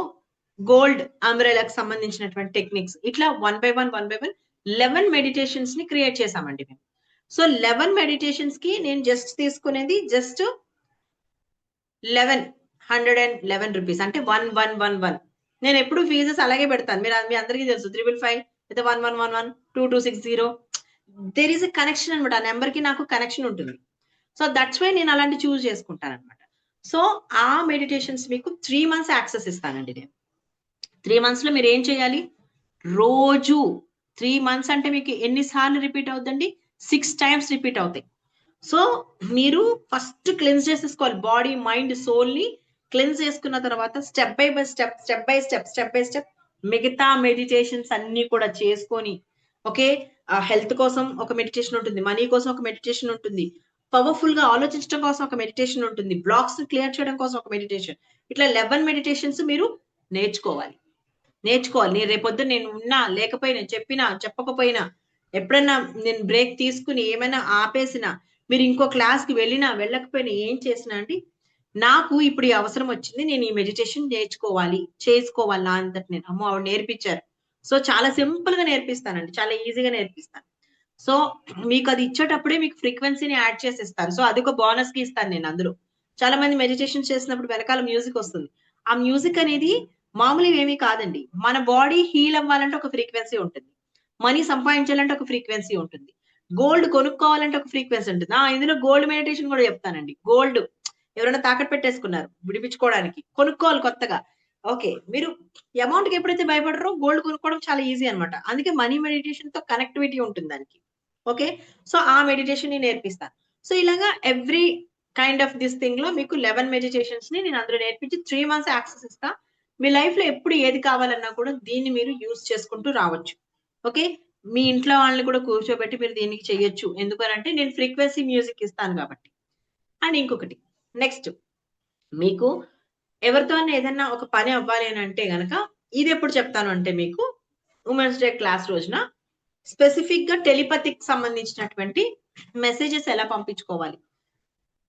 గోల్డ్ అంబ్రెలాకి సంబంధించినటువంటి టెక్నిక్స్ ఇట్లా 1 by 1 11 మెడిటేషన్స్ ని క్రియేట్ చేసామండి మేము. సో 11 మెడిటేషన్స్ కి నేను జస్ట్ తీసుకునేది జస్ట్ 111 రూపీస్, అంటే 1111. నేను ఎప్పుడు ఫీజెస్ అలాగే పెడతాను, మీ అందరికీ తెలుసు. 555 లేదా 1111 2260 దేర్ ఈస్ ఎ కనెక్షన్ అనమాట. ఆ నెంబర్ కి నాకు కనెక్షన్ ఉంటుంది. సో దట్స్ వై నేను అలాంటి చూస్ చేసుకుంటాను అనమాట. సో ఆ మెడిటేషన్స్ మీకు 3 months యాక్సెస్ ఇస్తానండి నేను. 3 months లో మీరు ఏం చేయాలి? రోజు 3 months అంటే మీకు ఎన్నిసార్లు రిపీట్ అవుతుందండి? 6 times రిపీట్ అవుతాయి. సో మీరు ఫస్ట్ క్లెన్స్ చేసేసుకోవాలి బాడీ, మైండ్, సోల్ ని క్లెన్స్ చేసుకున్న తర్వాత స్టెప్ బై స్టెప్ మిగతా మెడిటేషన్స్ అన్ని కూడా చేసుకొని, ఓకే, హెల్త్ కోసం ఒక మెడిటేషన్ ఉంటుంది, మనీ కోసం ఒక మెడిటేషన్ ఉంటుంది, పవర్ఫుల్ గా ఆలోచించడం కోసం ఒక మెడిటేషన్ ఉంటుంది, బ్లాక్స్ క్లియర్ చేయడం కోసం ఒక మెడిటేషన్, ఇట్లా 11 మెడిటేషన్స్ మీరు నేర్చుకోవాలి. నేర్చుకోవాలి. నేను రేపొద్దున నేను ఉన్నా లేకపోయినా, చెప్పినా చెప్పకపోయినా, ఎప్పుడన్నా నేను బ్రేక్ తీసుకుని ఏమైనా ఆపేసినా, మీరు ఇంకో క్లాస్‌కి వెళ్ళినా వెళ్ళకపోయినా ఏం చేసినా అండి, నాకు ఇప్పుడు ఈ అవసరం వచ్చింది. నేను ఈ మెడిటేషన్ నేర్చుకోవాలి, చేసుకోవాలి నా అంతట నేను. అమ్మో! ఆవిడ నేర్పించారు. సో, చాలా సింపుల్‌గా నేర్పిస్తానండి. చాలా ఈజీగా నేర్పిస్తాను. సో, మీకది ఇచ్చేటప్పుడే మీకు ఫ్రీక్వెన్సీని యాడ్ చేసిస్తారు. సో, అదొక బోనస్‌గా ఇస్తాను నేను అందులో. చాలా మంది మెడిటేషన్ చేసినప్పుడు వెనకాల మ్యూజిక్ వస్తుంది. ఆ మ్యూజిక్ అనేది మామూలువేమీ కాదండి. మన బాడీ హీల్ అవ్వాలంటే ఒక ఫ్రీక్వెన్సీ ఉంటుంది. మనీ సంపాదించాలంటే ఒక ఫ్రీక్వెన్సీ ఉంటుంది. గోల్డ్ కొనుక్కోవాలంటే ఒక ఫ్రీక్వెన్సీ ఉంటుంది. ఇందులో గోల్డ్ మెడిటేషన్ గూడా చెప్తానండి. గోల్డ్ ఎవరైనా తాకట్టు పెట్టేసుకున్నారు విడిపించుకోవడానికి. కొనుక్కోవాలి కొత్తగా. ఓకే. మీరు అమౌంట్‌కి ఎప్పుడైతే భయపడరో గోల్డ్ కొనుక్కోవడం చాలా ఈజీ అన్నమాట. అందుకే మనీ మెడిటేషన్‌తో కనెక్టివిటీ ఉంటుంది దానికి. ఓకే. సో, ఆ మెడిటేషన్‌ని నేర్పిస్తాను. సో, ఇలాగా ఎవ్రీ కైండ్ ఆఫ్ థిస్ థింగ్‌లో మీకు 11 మెడిటేషన్స్‌ని నేను అందులో నేర్పించి 3 మంత్స్ యాక్సెస్ ఇస్తా. మీ లైఫ్‌లో ఎప్పుడు ఏది కావాలన్నా కూడా దీన్ని మీరు యూజ్ చేసుకుంటూ రావచ్చు. ఓకే. మీ ఇంట్లో వాళ్ళని కూడా కూర్చోబెట్టి మీరు దీనికి చెయ్యొచ్చు. ఎందుకనంటే నేను ఫ్రీక్వెన్సీ మ్యూజిక్ ఇస్తాను గాబట్టి. అండ్ ఇంకొకటి నెక్స్ట్ మీకు ఎవరితో అన్నా ఏదన్నా ఒక పని అవ్వాలి అని అంటే గనక ఇదెప్పుడు చెప్తాను అంటే మీకు వుమెన్స్ డే క్లాస్ రోజున స్పెసిఫిక్‌గా టెలిపతికి సంబంధించినటువంటి మెసేజెస్ ఎలా పంపించుకోవాలి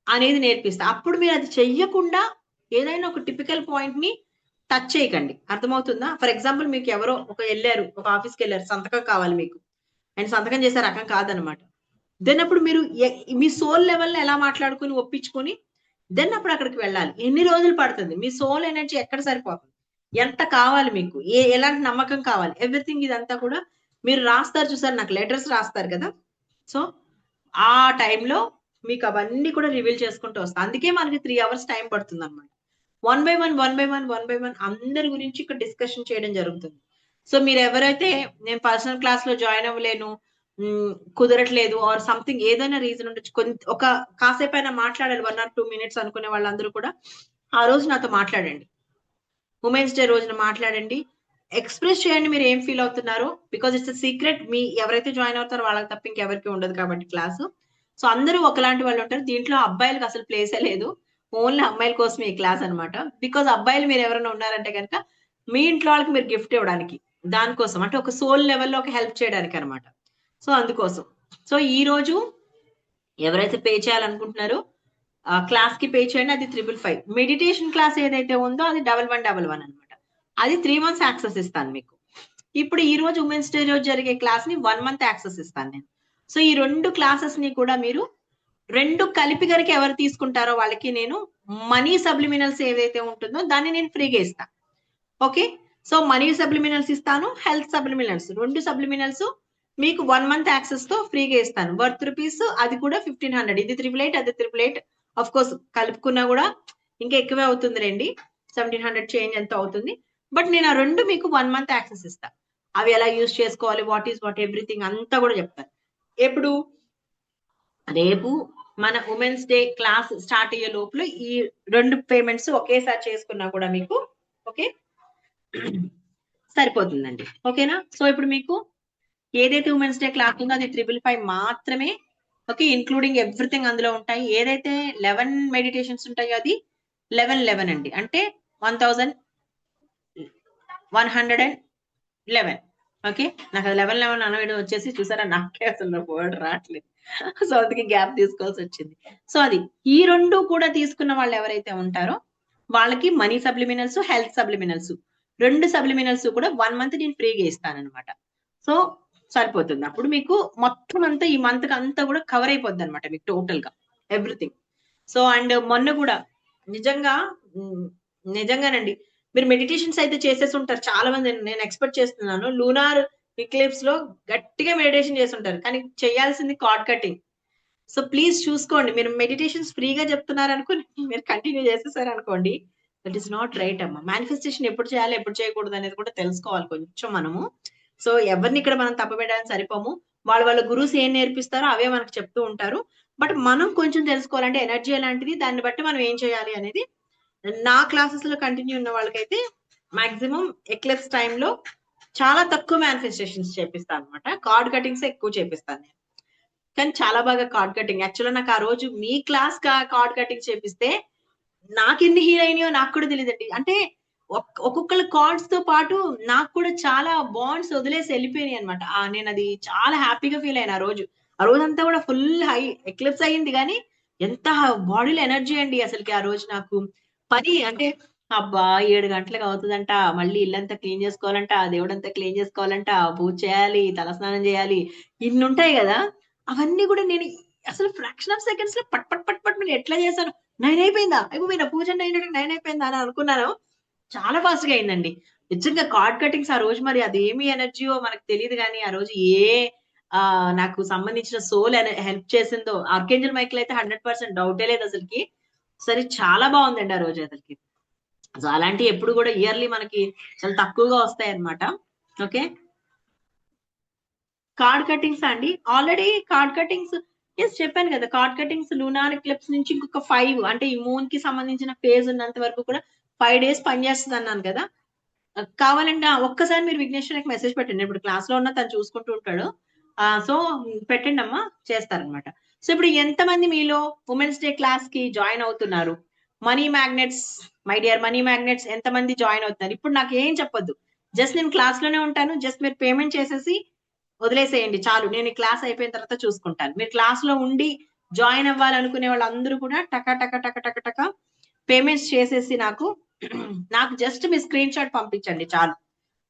అనేది నేర్పిస్తా. అప్పుడు మీరది చెయ్యకుండా ఏదైనా ఒక టిపికల్ పాయింట్‌ని టచ్ చేయకండి. అర్థమవుతుందా? ఫర్ ఎగ్జాంపుల్ మీకెవరో ఎళ్లారు. ఒక ఆఫీస్‌కెళ్లారు. సంతకం కావాలి మీకు. ఆయన సంతకం చేసే రకం కాదనమాట. దెన్ అప్పుడు మీరు మీ సోల్ లెవెల్‌లో ఎలా మాట్లాడుకొని ఒప్పించుకొని దెన్ అప్పుడు అక్కడికి వెళ్ళాలి. ఎన్ని రోజులు పడుతుంది? మీ సోల్ ఎనర్జీ ఎక్కడ సరిపోతుంది? ఎంత కావాలి మీకు? ఎలాంటి నమ్మకం కావాలి? ఎవ్రీథింగ్ ఇదంతా కూడా మీరు రాస్తారు చూసారు నాకు లెటర్స్ రాస్తారు కదా! సో, ఆ టైంలో మీకవన్నీ కూడా రివీల్ చేసుకుంటూ వస్తా. అందుకే మనకి 3 అవర్స్ టైం పడుతుందన్నమాట. One by one, one by one, one by one అందరి గురించి ఇక్కడ డిస్కషన్ చేయడం జరుగుతుంది. సో, మీరెవరైతే నేను పర్సనల్ క్లాస్‌లో జాయిన్ అవ్వలేను, కుదరట్లేదు ఆర్ సంథింగ్ ఏదైనా రీజన్ ఉండొచ్చు. ఒక కాసేపైనా మాట్లాడాలి 1 ఆర్ 2 మినిట్స్ అనుకునే వాళ్ళందరూ కూడా ఆ రోజు నాతో మాట్లాడండి. వుమెన్స్ డే రోజున మాట్లాడండి. ఎక్స్‌ప్రెస్ చేయండి మీరేం ఫీల్ అవుతున్నారో. Because it's a secret. ఎవరైతే జాయిన్ అవుతారో వాళ్ళకి తప్ప ఇంకెవరికీ ఉండదు కాబట్టి క్లాసు. సో, అందరూ ఒకలాంటి వాళ్ళుంటారు. దీంట్లో అబ్బాయిలకి అసలు ప్లేసే లేదు. ఓన్లీ అమ్మాయిల కోసమే ఈ క్లాస్ అన్నమాట. బికాజ్ అబ్బాయిలు మీరెవరైనా ఉన్నారంటే గనక, మీ ఇంట్లో వాళ్ళకి మీరు గిఫ్ట్ ఇవ్వడానికి. దానికోసం. అంటే ఒక సోల్ లెవెల్‌లో ఒక హెల్ప్ చేయడానికన్నమాట. సో, అందుకోసం. సో, ఈరోజు ఎవరైతే పే చేయాలనుకుంటున్నారో క్లాస్‌కి పే చేయండి. అది 555. మెడిటేషన్ క్లాస్ ఏదైతే ఉందో అది 1111 అన్నమాట. అది 3 మంత్స్ యాక్సెస్ ఇస్తాను మీకు. ఇప్పుడు ఈ రోజు వుమెన్స్ డే రోజు జరిగే క్లాస్‌ని 1 మంత్ యాక్సెస్ ఇస్తాను నేను. సో, ఈ 2 క్లాసెస్‌ని కూడా మీరు 2 కలిపి గనక ఎవరు తీసుకుంటారో వాళ్ళకి నేను మనీ సబ్లిమినల్స్ ఏదైతే ఉంటుందో దాన్ని నేను ఫ్రీగా ఇస్తా. ఓకే. సో, మనీ సబ్లిమినల్స్ ఇస్తాను. హెల్త్ సబ్లిమినల్స్ 2 సబ్లిమినల్స్ మీకు 1 మంత్ యాక్సెస్‌తో ఫ్రీగా ఇస్తాను. వర్త్ రూపీస్ అది కూడా 1500 ఇది 888 అది 888 ఆఫ్ కోర్స్ కలుపుకున్నా గూడా ఇంకా ఎక్కువే అవుతుందిలెండి. 1700 చేంజ్ ఎంతో అవుతుంది. బట్ నేను ఆ 2 మీకు 1 మంత్ యాక్సెస్ ఇస్తా. అవి ఎలా యూజ్ చేసుకోవాలి, వాట్ ఈస్ వాట్ ఎవ్రీథింగ్ అంతా గూడా చెప్తాను. ఎప్పుడు రేపు మన వుమెన్స్ డే క్లాస్ స్టార్ట్ అయ్యే లోపల ఈ 2 పేమెంట్స్ ఒకేసారి చేసుకున్నా కూడా మీకు ఓకే. సరిపోతుందండి. ఓకేనా? సో, ఇప్పుడు మీకు ఏదైతే వుమెన్స్ డే క్లాస్ ఉందో అది 555 మాత్రమే. ఓకే. ఇంక్లూడింగ్ ఎవ్రీథింగ్ అందులో ఉంటాయి. ఏదైతే 11 మెడిటేషన్స్ ఉంటాయో అది 1111 అండి. అంటే 1111 ఓకే. నాకది 1111 అనడం వచ్చేసి చూసారా నాకే అసలు వర్డ్ రాట్లేదు. సో, అందుకే గ్యాప్ తీసుకోవాల్సొచ్చింది. సో, అది. ఈ 2 కూడా తీసుకున్న వాళ్ళెవరైతే ఉంటారో వాళ్ళకి మనీ సబ్లిమినల్స్, హెల్త్ సబ్లిమినల్స్ 2 సబ్లిమినల్స్ కూడా 1 మంత్ నేను ఫ్రీగా ఇస్తానన్నమాట. సో, సరిపోతుంది. అప్పుడు మీకు మొత్తం అంతా ఈ మంత్‌కంతా కూడా కవర్ అయిపోద్దన్నమాట మీకు టోటల్‌గా ఎవ్రీథింగ్. సో, అండ్ మొన్న గూడా నిజంగా హ్మ్. నిజంగానండి. మీరు మెడిటేషన్స్ అయితే చేసేసుంటారు. చాలా మంది నేను ఎక్స్‌పెక్ట్ చేస్తున్నాను. లూనార్ ఎక్లిప్స్‌లో గట్టిగా మెడిటేషన్ చేసుంటారు. కానీ చేయాల్సింది కార్డ్ కటింగ్. సో, ప్లీజ్ చూసుకోండి. మీరు మెడిటేషన్స్ ఫ్రీగా చెప్తున్నారనుకోని మీరు కంటిన్యూ చేసేసారనుకోండి. దట్ ఈస్ నాట్ రైట్ అమ్మ. మేనిఫెస్టేషన్ ఎప్పుడు చేయాలి, ఎప్పుడు చేయకూడదనేది కూడా తెలుసుకోవాలి కొంచెం మనము. సో, ఎవరిని ఇక్కడ మనం తప్పుబెట్టడానికి సరిపోము. వాళ్ళ గురువుస్ ఏం నేర్పిస్తారో అవే మనకు చెప్తూ ఉంటారు. బట్ మనం కొంచెం తెలుసుకోవాలంటే ఎనర్జీ ఎలాంటిది, దాన్ని బట్టి మనం ఏం చేయాలి అనేది నా క్లాసెస్‌లో కంటిన్యూ ఉన్న వాళ్ళకైతే మాక్సిమం ఎక్లిప్స్ టైమ్‌లో చాలా తక్కువ మేనిఫెస్టేషన్స్ చేపిస్తానన్నమాట. కార్డ్ కటింగ్సే ఎక్కువ చేపిస్తాను నేను. కానీ చాలా బాగా కార్డ్ కటింగ్. యాక్చువల్‌గా నాకు ఆ రోజు మీ క్లాస్ కార్డ్ కటింగ్ చేపిస్తే నాకెన్ని హీల్ అయినాయో నాకు కూడా తెలీదండి. అంటే ఒక్కొక్కళ్ళ కార్డ్స్ తో పాటు నాకు కూడా చాలా బాండ్స్ వదిలేసి వెళ్ళిపోయినాయి అనమాట. నేను అది చాలా హ్యాపీగా ఫీల్ అయినా ఆ రోజు. ఆ రోజంతా కూడా ఫుల్ హై ఎక్లిప్స్ అయ్యింది కానీ ఎంత బాడీలో ఎనర్జీ అండి అసలుకి ఆ రోజు నాకు. పని అంటే అబ్బా 7 గంటలకు అవుతుందంట, మళ్ళీ ఇల్లంతా క్లీన్ చేసుకోవాలంట, దేవుడంతా క్లీన్ చేసుకోవాలంట, పూజ చేయాలి, తలస్నానం చేయాలి, ఇన్ని ఉంటాయి కదా. అవన్నీ కూడా నేను అసలు ఫ్రాక్షన్ ఆఫ్ సెకండ్స్ లో పట్ పట్ పట్ పట్ నేను ఎట్లా చేశాను. 9 అయిపోయిందా, అయిపోయిందా పూజ 9 అయిపోయిందా అని అనుకున్నాను. చాలా ఫాస్ట్ గా అయిందండి. నిజంగా కార్డ్ కటింగ్స్ ఆ రోజు మరి అదేమి ఎనర్జీయో మనకు తెలీదు గానీ, ఆ రోజు నాకు సంబంధించిన సోల్ హెల్ప్ చేసిందో, ఆర్కేంజల్ మైకేల్ అయితే 100% డౌటే లేదు అసలుకి. సరే చాలా బాగుందండి ఆ రోజు అసలుకి. సో అలాంటివి ఎప్పుడు కూడా ఇయర్లీ మనకి చాలా తక్కువగా వస్తాయి అన్నమాట. ఓకే, కార్డ్ కటింగ్స్ అండి ఆల్రెడీ కార్డ్ కటింగ్స్ చెప్పాను కదా. కార్డ్ కటింగ్స్ లూనార్ క్లిప్స్ నుంచి ఇంకొక 5 అంటే ఈ మూన్ కి సంబంధించిన ఫేజ్ ఉన్నంత వరకు కూడా 5 days పనిచేస్తుంది అన్నాను కదా. కావాలంటే ఒక్కసారి మీరు విఘ్నేశ్వరికి మెసేజ్ పెట్టండి. ఇప్పుడు క్లాస్ లో ఉన్న తను చూసుకుంటూ ఉంటాడు. సో పెట్టండి అమ్మా, చేస్తారనమాట. సో ఇప్పుడు ఎంతమంది మీలో ఉమెన్స్ డే క్లాస్ కి జాయిన్ అవుతున్నారు? Money magnets, my dear money magnets ఎంతమంది జాయిన్ అవుతున్నారు? ఇప్పుడు నాకు ఏం చెప్పొద్దు, జస్ట్ నేను క్లాస్ లోనే ఉంటాను. జస్ట్ మీరు పేమెంట్ చేసేసి వదిలేసేయండి చాలు. నేను ఈ క్లాస్ అయిపోయిన తర్వాత చూసుకుంటాను. మీరు క్లాస్ లో ఉండి జాయిన్ అవ్వాలనుకునే వాళ్ళందరూ కూడా టక టక టక టక టక పేమెంట్స్ చేసేసి నాకు జస్ట్ మీ స్క్రీన్ షాట్ పంపించండి చాలు.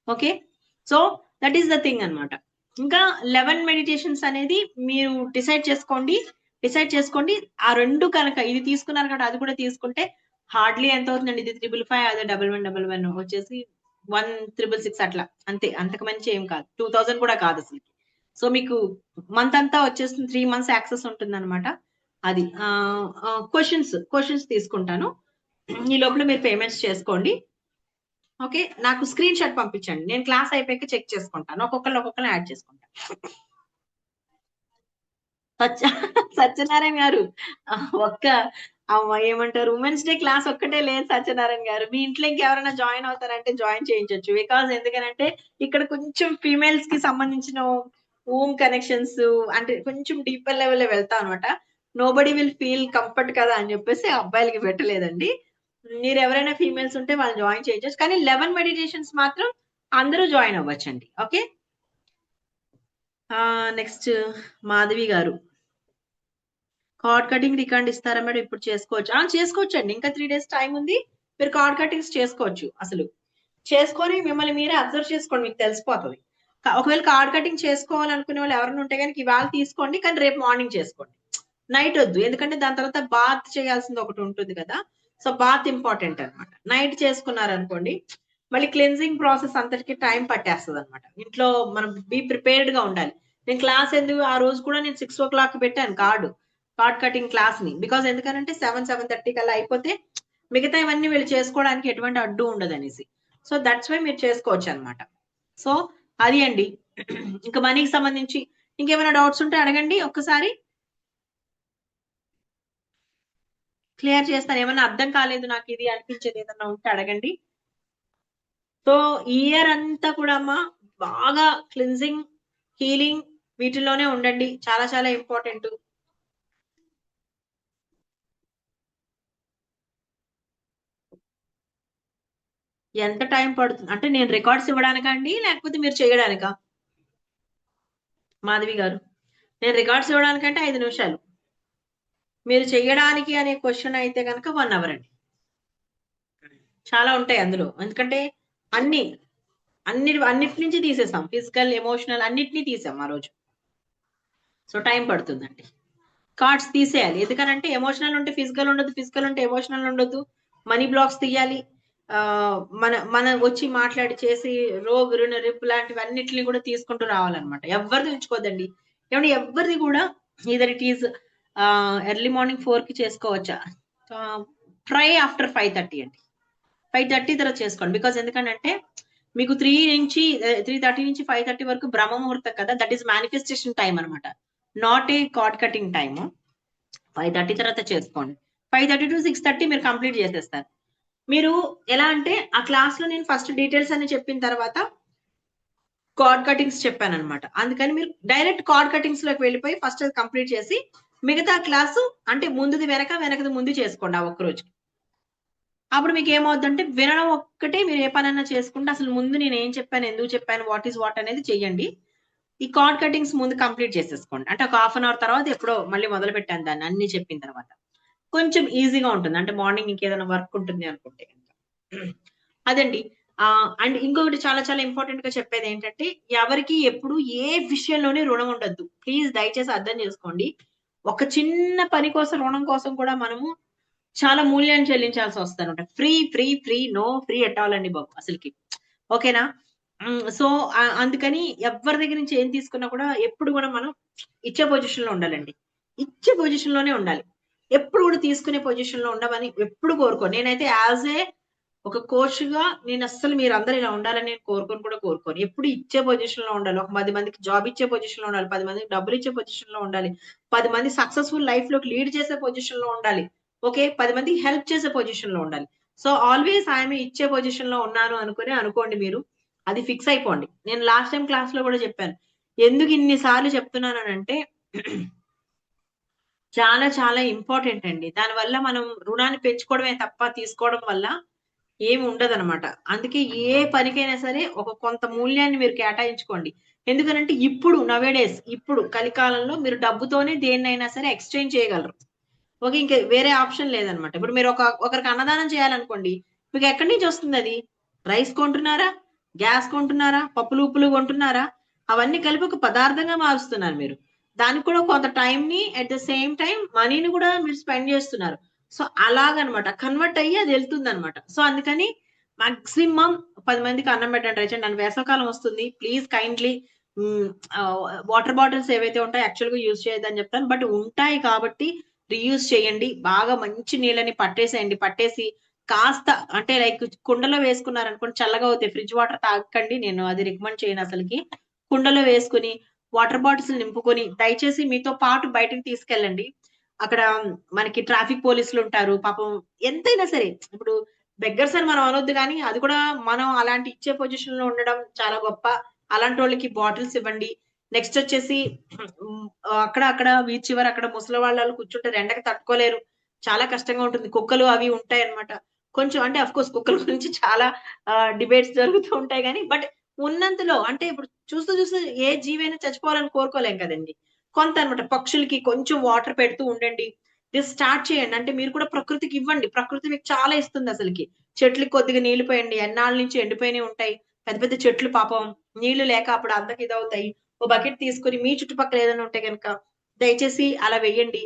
Okay, so that is the thing అన్నమాట. ఇంకా 11 మెడిటేషన్స్ అనేది మీరు డిసైడ్ చేసుకోండి. ఆ రెండు కనుక ఇది తీసుకున్నారు కదా అది కూడా తీసుకుంటే హార్డ్లీ ఎంత అవుతుందండి? ఇది 555, అదే 1111 వచ్చేసి 1666 అట్లా, అంతే. అంతకు మంచి ఏం కాదు, 2000 కూడా కాదు అసలు. సో మీకు మంత్ అంతా వచ్చేస్తుంది, 3 months యాక్సెస్ ఉంటుంది అనమాట. అది క్వశ్చన్స్ తీసుకుంటాను. ఈ లోపల మీరు పేమెంట్స్ చేసుకోండి. ఓకే, నాకు స్క్రీన్ షాట్ పంపించండి. నేను క్లాస్ అయిపోయాక చెక్ చేసుకుంటాను. ఒక్కొక్కరు యాడ్ చేసుకుంటాను. సత్యనారాయణ గారు ఒక్క ఏమంటారు, ఉమెన్స్ డే క్లాస్ ఒక్కటే లేదు సత్యనారాయణ గారు. మీ ఇంట్లో ఇంకెవరైనా జాయిన్ అవుతారంటే జాయిన్ చేయించవచ్చు. బికాస్ ఎందుకనంటే ఇక్కడ కొంచెం ఫీమేల్స్ కి సంబంధించిన హోమ్ కనెక్షన్స్ అంటే కొంచెం డీపర్ లెవెల్ లో వెళ్తా అనమాట. నోబడి విల్ ఫీల్ కంఫర్ట్ కదా అని చెప్పేసి అబ్బాయిలకి పెట్టలేదండి. మీరు ఎవరైనా ఫీమేల్స్ ఉంటే వాళ్ళు జాయిన్ చేయొచ్చు. కానీ 11 మెడిటేషన్స్ మాత్రం అందరూ జాయిన్ అవ్వచ్చండి. ఓకే, నెక్స్ట్ మాధవి గారు, కార్డ్ కటింగ్ రికార్డ్ ఇస్తారా మేడం? ఇప్పుడు చేసుకోవచ్చు అండి. ఇంకా 3 days టైం ఉంది. మీరు కార్డ్ కటింగ్స్ చేసుకోవచ్చు. అసలు చేసుకొని మిమ్మల్ని మీరే అబ్జర్వ్ చేసుకోండి, మీకు తెలిసిపోతుంది. ఒకవేళ కార్డ్ కటింగ్ చేసుకోవాలనుకునే వాళ్ళు ఎవరైనా ఉంటే కనుక ఇవాళ తీసుకోండి, కానీ రేపు మార్నింగ్ చేసుకోండి, నైట్ వద్దు. ఎందుకంటే దాని తర్వాత బాత్ చేయాల్సింది ఒకటి ఉంటుంది కదా. సో బాత్ ఇంపార్టెంట్ అనమాట. నైట్ చేసుకున్నారనుకోండి మళ్ళీ క్లెన్జింగ్ ప్రాసెస్ అంతటికి టైం పట్టేస్తుంది అనమాట. ఇంట్లో మనం బీ ప్రిపేర్డ్ గా ఉండాలి. నేను క్లాస్ ఎందుకు ఆ రోజు కూడా నేను 6 o'clock పెట్టాను కార్డ్ కటింగ్ క్లాస్ ని. బికాస్ ఎందుకంటే 7:30 కల్లా అయిపోతే మిగతా ఇవన్నీ వీళ్ళు చేసుకోవడానికి ఎటువంటి అడ్డు ఉండదు అనేసి. సో దట్స్ వై మీరు చేసుకోవచ్చు అనమాట. సో అది అండి. ఇంకా మనీకి సంబంధించి ఇంకేమైనా డౌట్స్ ఉంటే అడగండి ఒక్కసారి, క్లియర్ చేస్తాను. ఏమైనా అర్థం కాలేదు నాకు ఇది అనిపించేది ఏదన్నా ఉంటే అడగండి. సో ఇయర్ అంతా కూడా అమ్మా బాగా క్లిన్జింగ్, హీలింగ్ వీటిలోనే ఉండండి. చాలా చాలా ఇంపార్టెంట్. ఎంత టైం పడుతుంది అంటే నేను రికార్డ్స్ ఇవ్వడానికా అండి, లేకపోతే మీరు చేయడానికా? మాధవి గారు, నేను రికార్డ్స్ ఇవ్వడానికంటే 5 నిమిషాలు, మీరు చెయ్యడానికి అనే క్వశ్చన్ అయితే కనుక 1 hour అండి. చాలా ఉంటాయి అందులో. ఎందుకంటే అన్ని అన్నిటి నుంచి తీసేసాం, ఫిజికల్ ఎమోషనల్ అన్నిటినీ తీసాం ఆ రోజు. సో టైం పడుతుందండి. కార్డ్స్ తీసేయాలి, ఎందుకనంటే ఎమోషనల్ ఉంటే ఫిజికల్ ఉండదు, ఫిజికల్ ఉంటే ఎమోషనల్ ఉండదు. మనీ బ్లాక్స్ తీయాలి. మన వచ్చి మాట్లాడి చేసి రోగ్ రిప్ లాంటివి అన్నిటిని కూడా తీసుకుంటూ రావాలన్నమాట. ఎవరిది ఉంచుకోదండి. ఏమంటే ఎవరిది కూడా either it is early morning 4 కి చేసుకోవచ్చా, ట్రై ఆఫ్టర్ 5:30 అండి. 5:30 తర్వాత చేసుకోండి. బికాస్ ఎందుకంటే మీకు 3:30 నుంచి 5:30 వరకు బ్రహ్మ ముహూర్తం కదా. దట్ ఈస్ మేనిఫెస్టేషన్ టైం అనమాట, not a card cutting time. 5:30 తర్వాత చేసుకోండి. 5:30 to 6:30 మీరు కంప్లీట్ చేసేస్తారు. మీరు ఎలా అంటే ఆ క్లాస్ లో నేను ఫస్ట్ డీటెయిల్స్ అని చెప్పిన తర్వాత కార్డ్ కటింగ్స్ చెప్పాను అనమాట. అందుకని మీరు డైరెక్ట్ కార్డ్ కటింగ్స్ లోకి వెళ్ళిపోయి ఫస్ట్ అది కంప్లీట్ చేసి మిగతా క్లాసు అంటే ముందుది వెనకది ముందు చేసుకోండి ఆ ఒక్క రోజుకి. అప్పుడు మీకు ఏమవుద్దంటే వినడం ఒక్కటే మీరు ఏ పనైనా చేసుకుంటే అసలు ముందు నేను ఏం చెప్పాను, ఎందుకు చెప్పాను, వాట్ ఈస్ వాట్ అనేది చెయ్యండి. ఈ కార్డ్ కటింగ్స్ ముందు కంప్లీట్ చేసేసుకోండి. అంటే ఒక హాఫ్ అన్ అవర్ తర్వాత ఎప్పుడో మళ్ళీ మొదలు పెట్టాను దాన్ని అన్ని చెప్పిన తర్వాత. కొంచెం ఈజీగా ఉంటుంది. అంటే మార్నింగ్ ఇంకేదైనా వర్క్ ఉంటుంది అనుకుంటే గనుక. అదండి. అండ్ ఇంకొకటి చాలా చాలా ఇంపార్టెంట్ గా చెప్పేది ఏంటంటే, ఎవరికీ ఎప్పుడు ఏ విషయంలోనే రుణం ఉండొద్దు. ప్లీజ్ దయచేసి అర్థం చేసుకోండి. ఒక చిన్న పని కోసం రుణం కోసం కూడా మనము చాలా మూల్యాన్ని చెల్లించాల్సి వస్తదనమాట. Free, free, free, no free at all అండి బాబు అసలకి. ఓకేనా? సో, అందుకని ఎవ్వరి దగ్గర నుంచి ఏం తీసుకున్నా కూడా ఎప్పుడు కూడా మనం ఇచ్చే పొజిషన్‌లో ఉండాలండి. ఇచ్చే పొజిషన్‌లోనే ఉండాలి. ఎప్పుడు కూడా తీసుకునే పొజిషన్‌లో ఉండమని ఎప్పుడు కోరుకోను. నేనైతే ఒక కోచ్‌గా నేనస్సలు మీరందరూ ఇలా ఉండాలని నేను కోరుకోను కూడా కోరుకోను. ఎప్పుడు ఇచ్చే పొజిషన్‌లో ఉండాలి. ఒక 10 మందికి జాబ్ ఇచ్చే పొజిషన్‌లో ఉండాలి. 10 మందికి డబ్బులిచ్చే పొజిషన్‌లో ఉండాలి. 10 మంది సక్సెస్‌ఫుల్ లైఫ్‌లోకి లీడ్ చేసే పొజిషన్‌లో ఉండాలి. ఓకే. 10 మందికి హెల్ప్ చేసే పొజిషన్‌లో ఉండాలి. సో, ఆల్‌వేస్ ఐయామ్ ఇచ్చే పొజిషన్‌లో ఉన్నాను అనుకోండి మీరు. అది ఫిక్స్ అయిపోండి. నేను లాస్ట్ టైమ్ క్లాస్‌లో కూడా చెప్పాను. ఎందుకు ఇన్ని సార్లు చెప్తున్నాననంటే చాలా చాలా ఇంపార్టెంట్ అండి. దానివల్ల మనం రుణాన్ని పెంచుకోవడమే తప్ప తీసుకోవడం వల్ల ఏమి ఉండదనమాట. అందుకే ఏ పనికైనా సరే ఒక కొంత మూల్యాన్ని మీరు కేటాయించుకోండి. ఎందుకనంటే ఇప్పుడు కలికాలంలో మీరు డబ్బుతోనే దేన్నైనా సరే ఎక్స్‌చేంజ్ చేయగలరు. ఓకే. ఇంక వేరే ఆప్షన్ లేదనమాట. ఇప్పుడు మీరు ఒకరికి అన్నదానం చేయాలనుకోండి. మీకెక్కడి నుంచొస్తుందది? రైస్ కొంటున్నారా? గ్యాస్ కొంటున్నారా? పప్పులు, ఉప్పులు కొంటున్నారా? అవన్నీ కలిపి ఒక పదార్థంగా మారుస్తున్నారు మీరు. దానికి కూడా కొంత టైమ్‌ని అట్ ద సేమ్ టైమ్ మనీని కూడా మీరు స్పెండ్ చేస్తున్నారు. సో, అలాగనమాట. కన్వర్ట్ అయ్యి అదెళ్తుందనమాట. సో, అందుకని మాక్సిమం 10 మందికి అన్నం పెట్టడానికి ట్రై చేయండి. అండ్ వేసవికాలం వస్తుంది. ప్లీజ్ కైండ్లీ హ్మ్. ఆహ్, వాటర్ బాటిల్స్ ఏవైతే ఉంటాయో యాక్చువల్‌గా యూజ్ చేయొద్దని చెప్తాను. బట్ ఉంటాయి కాబట్టి రీయూజ్ చేయండి. బాగా మంచి నీళ్ళని పట్టేసేయండి. పట్టేసి కాస్త అంటే లైక్ కుండలో వేసుకున్నారనుకోండి చల్లగా అవుతాయి. ఫ్రిడ్జ్ వాటర్ తాగకండి. నేను అది రికమెండ్ చేయనసలకి. కుండలో వేసుకొని వాటర్ బాటిల్స్ నింపుకొని దయచేసి మీతో పాటు బయటకి తీసుకెళ్ళండి. అక్కడ మనకి ట్రాఫిక్ పోలీసులుంటారు. పాపం ఎంతైనా సరే ఇప్పుడు బెగ్గర్స్ అని మనం అనొద్దు గానీ, అది కూడా మనం అలాంటి ఇచ్చే పొజిషన్‌లో ఉండడం చాలా గొప్ప. అలాంటోళ్ళకి బాటిల్స్ ఇవ్వండి. నెక్స్ట్ వచ్చేసి అక్కడ వీధి చివర అక్కడ ముసలి వాళ్ళు కూర్చుంటారు. ఎండకి తట్టుకోలేరు. చాలా కష్టంగా ఉంటుంది. కుక్కలు అవి ఉంటాయన్నమాట. కొంచెం అంటే ఆఫ్ కోర్స్ కుక్కల గురించి చాలా డిబేట్స్ జరుగుతూ ఉంటాయి గానీ, బట్ ఉన్నంతలో అంటే ఇప్పుడు చూస్తూ చూస్తూ ఏ జీవైనా చచ్చిపోవాలని కోరుకోలేం కదండీ! కొంత అన్నమాట. పక్షులకి కొంచెం వాటర్ పెడుతూ ఉండండి. జస్ట్ స్టార్ట్ చేయండి. అంటే మీరు కూడా ప్రకృతికి ఇవ్వండి. ప్రకృతి మీకు చాలా ఇస్తుందసలకి. చెట్లకి కొద్దిగా నీళ్లు పోయండి. ఎన్నాళ్ళ నుంచి ఎండిపోయినయి ఉంటాయి. పెద్ద పెద్ద చెట్లు పాపం నీళ్లు లేక అప్పుడు అందకి ఇదవుతాయి. ఓ బకెట్ తీసుకొని మీ చుట్టుపక్కల ఏదైనా ఉంటే గనక దయచేసి అలా వెయ్యండి.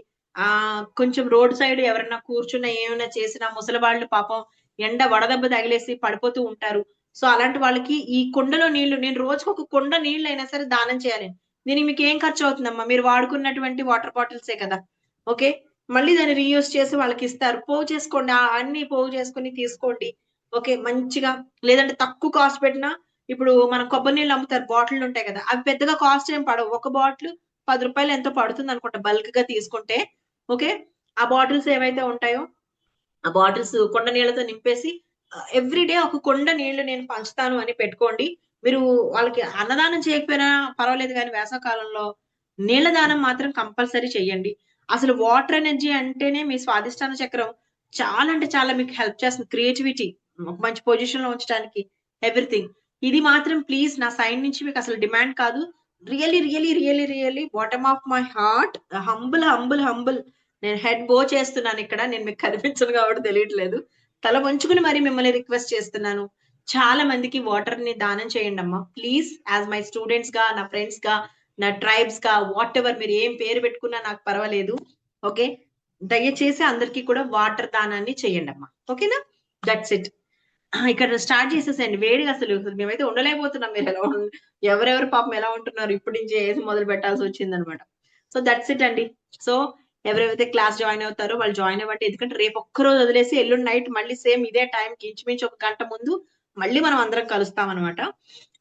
కొంచెం రోడ్ సైడ్ ఎవరన్నా కూర్చున్నా, ఏమైనా చేసినా ముసలివాళ్ళు పాపం ఎండ వడదెబ్బ తగిలేసి పడిపోతూ ఉంటారు. సో, అలాంటి వాళ్ళకి ఈ కుండలో నీళ్లు నేను రోజుకొక కుండ నీళ్లయినా సరే దానం చేయాలండి. దీనికి మీకేం ఖర్చవుతుందమ్మా? మీరు వాడుకున్నటువంటి వాటర్ బాటిల్సే కదా! ఓకే. మళ్ళీ దాన్ని రీయూజ్ చేసి వాళ్ళకిస్తారు. పోగు చేసుకోండి. అన్నీ పోగు చేసుకొని తీసుకోండి. ఓకే. మంచిగా లేదంటే తక్కువ కాస్ట్ పెట్టినా ఇప్పుడు మనం కొబ్బరి నీళ్ళు అమ్ముతారు. బాటిల్లుంటాయి కదా! అవి పెద్దగా కాస్ట్ ఏం పడవు. ఒక బాటిలు రూ. 10 ఎంతో పడుతుందనుకుంటా బల్క్‌గా తీసుకుంటే. ఓకే. ఆ బాటిల్స్ ఏవైతే ఉంటాయో, ఆ బాటిల్స్ కుండ నీళ్ళతో నింపేసి ఎవ్రీ డే ఒక కుండ నీళ్లు నేను పంచుతాను అని పెట్టుకోండి. మీరు వాళ్ళకి అన్నదానం చేయకపోయినా పర్వాలేదు గానీ వేసవికాలంలో నీళ్ళ దానం మాత్రం కంపల్సరీ చెయ్యండి. అసలు వాటర్ ఎనర్జీ అంటేనే మీ స్వాదిష్టాన చక్రం చాలా అంటే చాలా మీకు హెల్ప్ చేస్తుంది. క్రియేటివిటీ ఒక మంచి పొజిషన్‌లో ఉంచడానికి ఎవ్రీథింగ్. ఇది మాత్రం ప్లీజ్ నా సైడ్ నుంచి మీకసలు డిమాండ్ కాదు. Really bottom of my heart humble నేను హెడ్ బో చేస్తున్నానిక్కడ. నేను మీకు కనిపించను కాబట్టి తెలియట్లేదు. తల వంచుకొని మరి మిమ్మల్ని రిక్వెస్ట్ చేస్తున్నాను. చాలా మందికి వాటర్‌ని దానం చేయండమ్మా. ప్లీజ్ యాస్ మై స్టూడెంట్స్‌గా, నా ఫ్రెండ్స్‌గా, నా ట్రైబ్స్‌గా వాటెవర్ మీరు ఏం పేరు పెట్టుకున్నా నాకు పర్వాలేదు. ఓకే. దయచేసి అందరికీ కూడా వాటర్ దానాన్ని చేయండమ్మా. ఓకేనా? That's it. ఇక్కడ స్టార్ట్ చేసేసేయండి. వేడిగా అసలు మేమైతే ఉండలేకపోతున్నాం. మీరెలా ఎవరెవరు పాపం ఎలా ఉంటున్నారు ఇప్పటి నుంచే ఏసి మొదలు పెట్టాల్సొచ్చిందనమాట. సో దట్స్ ఇట్ అండి. సో ఎవరెవరైతే క్లాస్ జాయిన్ అవుతారో వాళ్ళు జాయిన్ అవ్వండి. ఎందుకంటే రేపు ఒక్కరోజు వదిలేసి ఎల్లుండి నైట్ మళ్ళీ సేమ్ ఇదే టైంకి ఇంచుమించు ఒక గంట ముందు మళ్ళీ మనం అందరం కలుస్తామనమాట.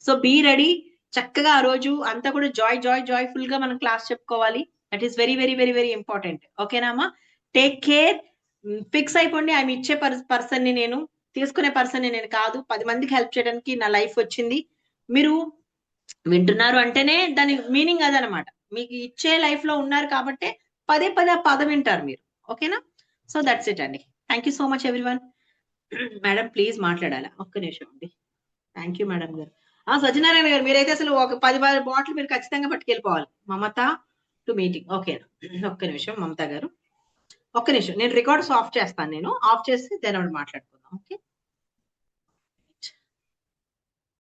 So be ready. చక్కగా ఆ రోజు అంతా కూడా జాయ్‌ఫుల్‌గా మనం క్లాస్ చెప్పుకోవాలి. That is very important. ఓకేనా అమ్మా? Take care. ఫిక్స్ అయిపోండి. ఐయామ్ ఇచ్చే పర్సన్‌ని నేను. తీసుకునే పర్సన్‌ని నేను కాదు. 10 మందికి హెల్ప్ చేయడానికి నా లైఫ్ వచ్చింది. మీరు వింటున్నారు అంటేనే దాని మీనింగ్ అదనమాట. మీకు ఇచ్చే లైఫ్‌లో ఉన్నారు కాబట్టే పదే పదే ఆ పదం వింటారు మీరు. ఓకేనా? సో దట్స్ ఇట్ అండి. Thank you so much everyone. Madam please మాట్లాడాలా? ఒక్క నిమిషం అండి. థ్యాంక్ యూ మేడం గారు. సత్యనారాయణ గారు మీరైతే అసలు ఒక 10 బాటిల్ మీరు ఖచ్చితంగా పట్టుకెళ్ళిపోవాలి. మమత టు మీటింగ్. ఓకే. ఒక్క నిమిషం మమత గారు. ఒక్క నిమిషం. నేను రికార్డ్స్ ఆఫ్ చేస్తాను నేను. ఆఫ్ చేసి దెన్ అప్పుడు మాట్లాడుకుందాం. ఓకే.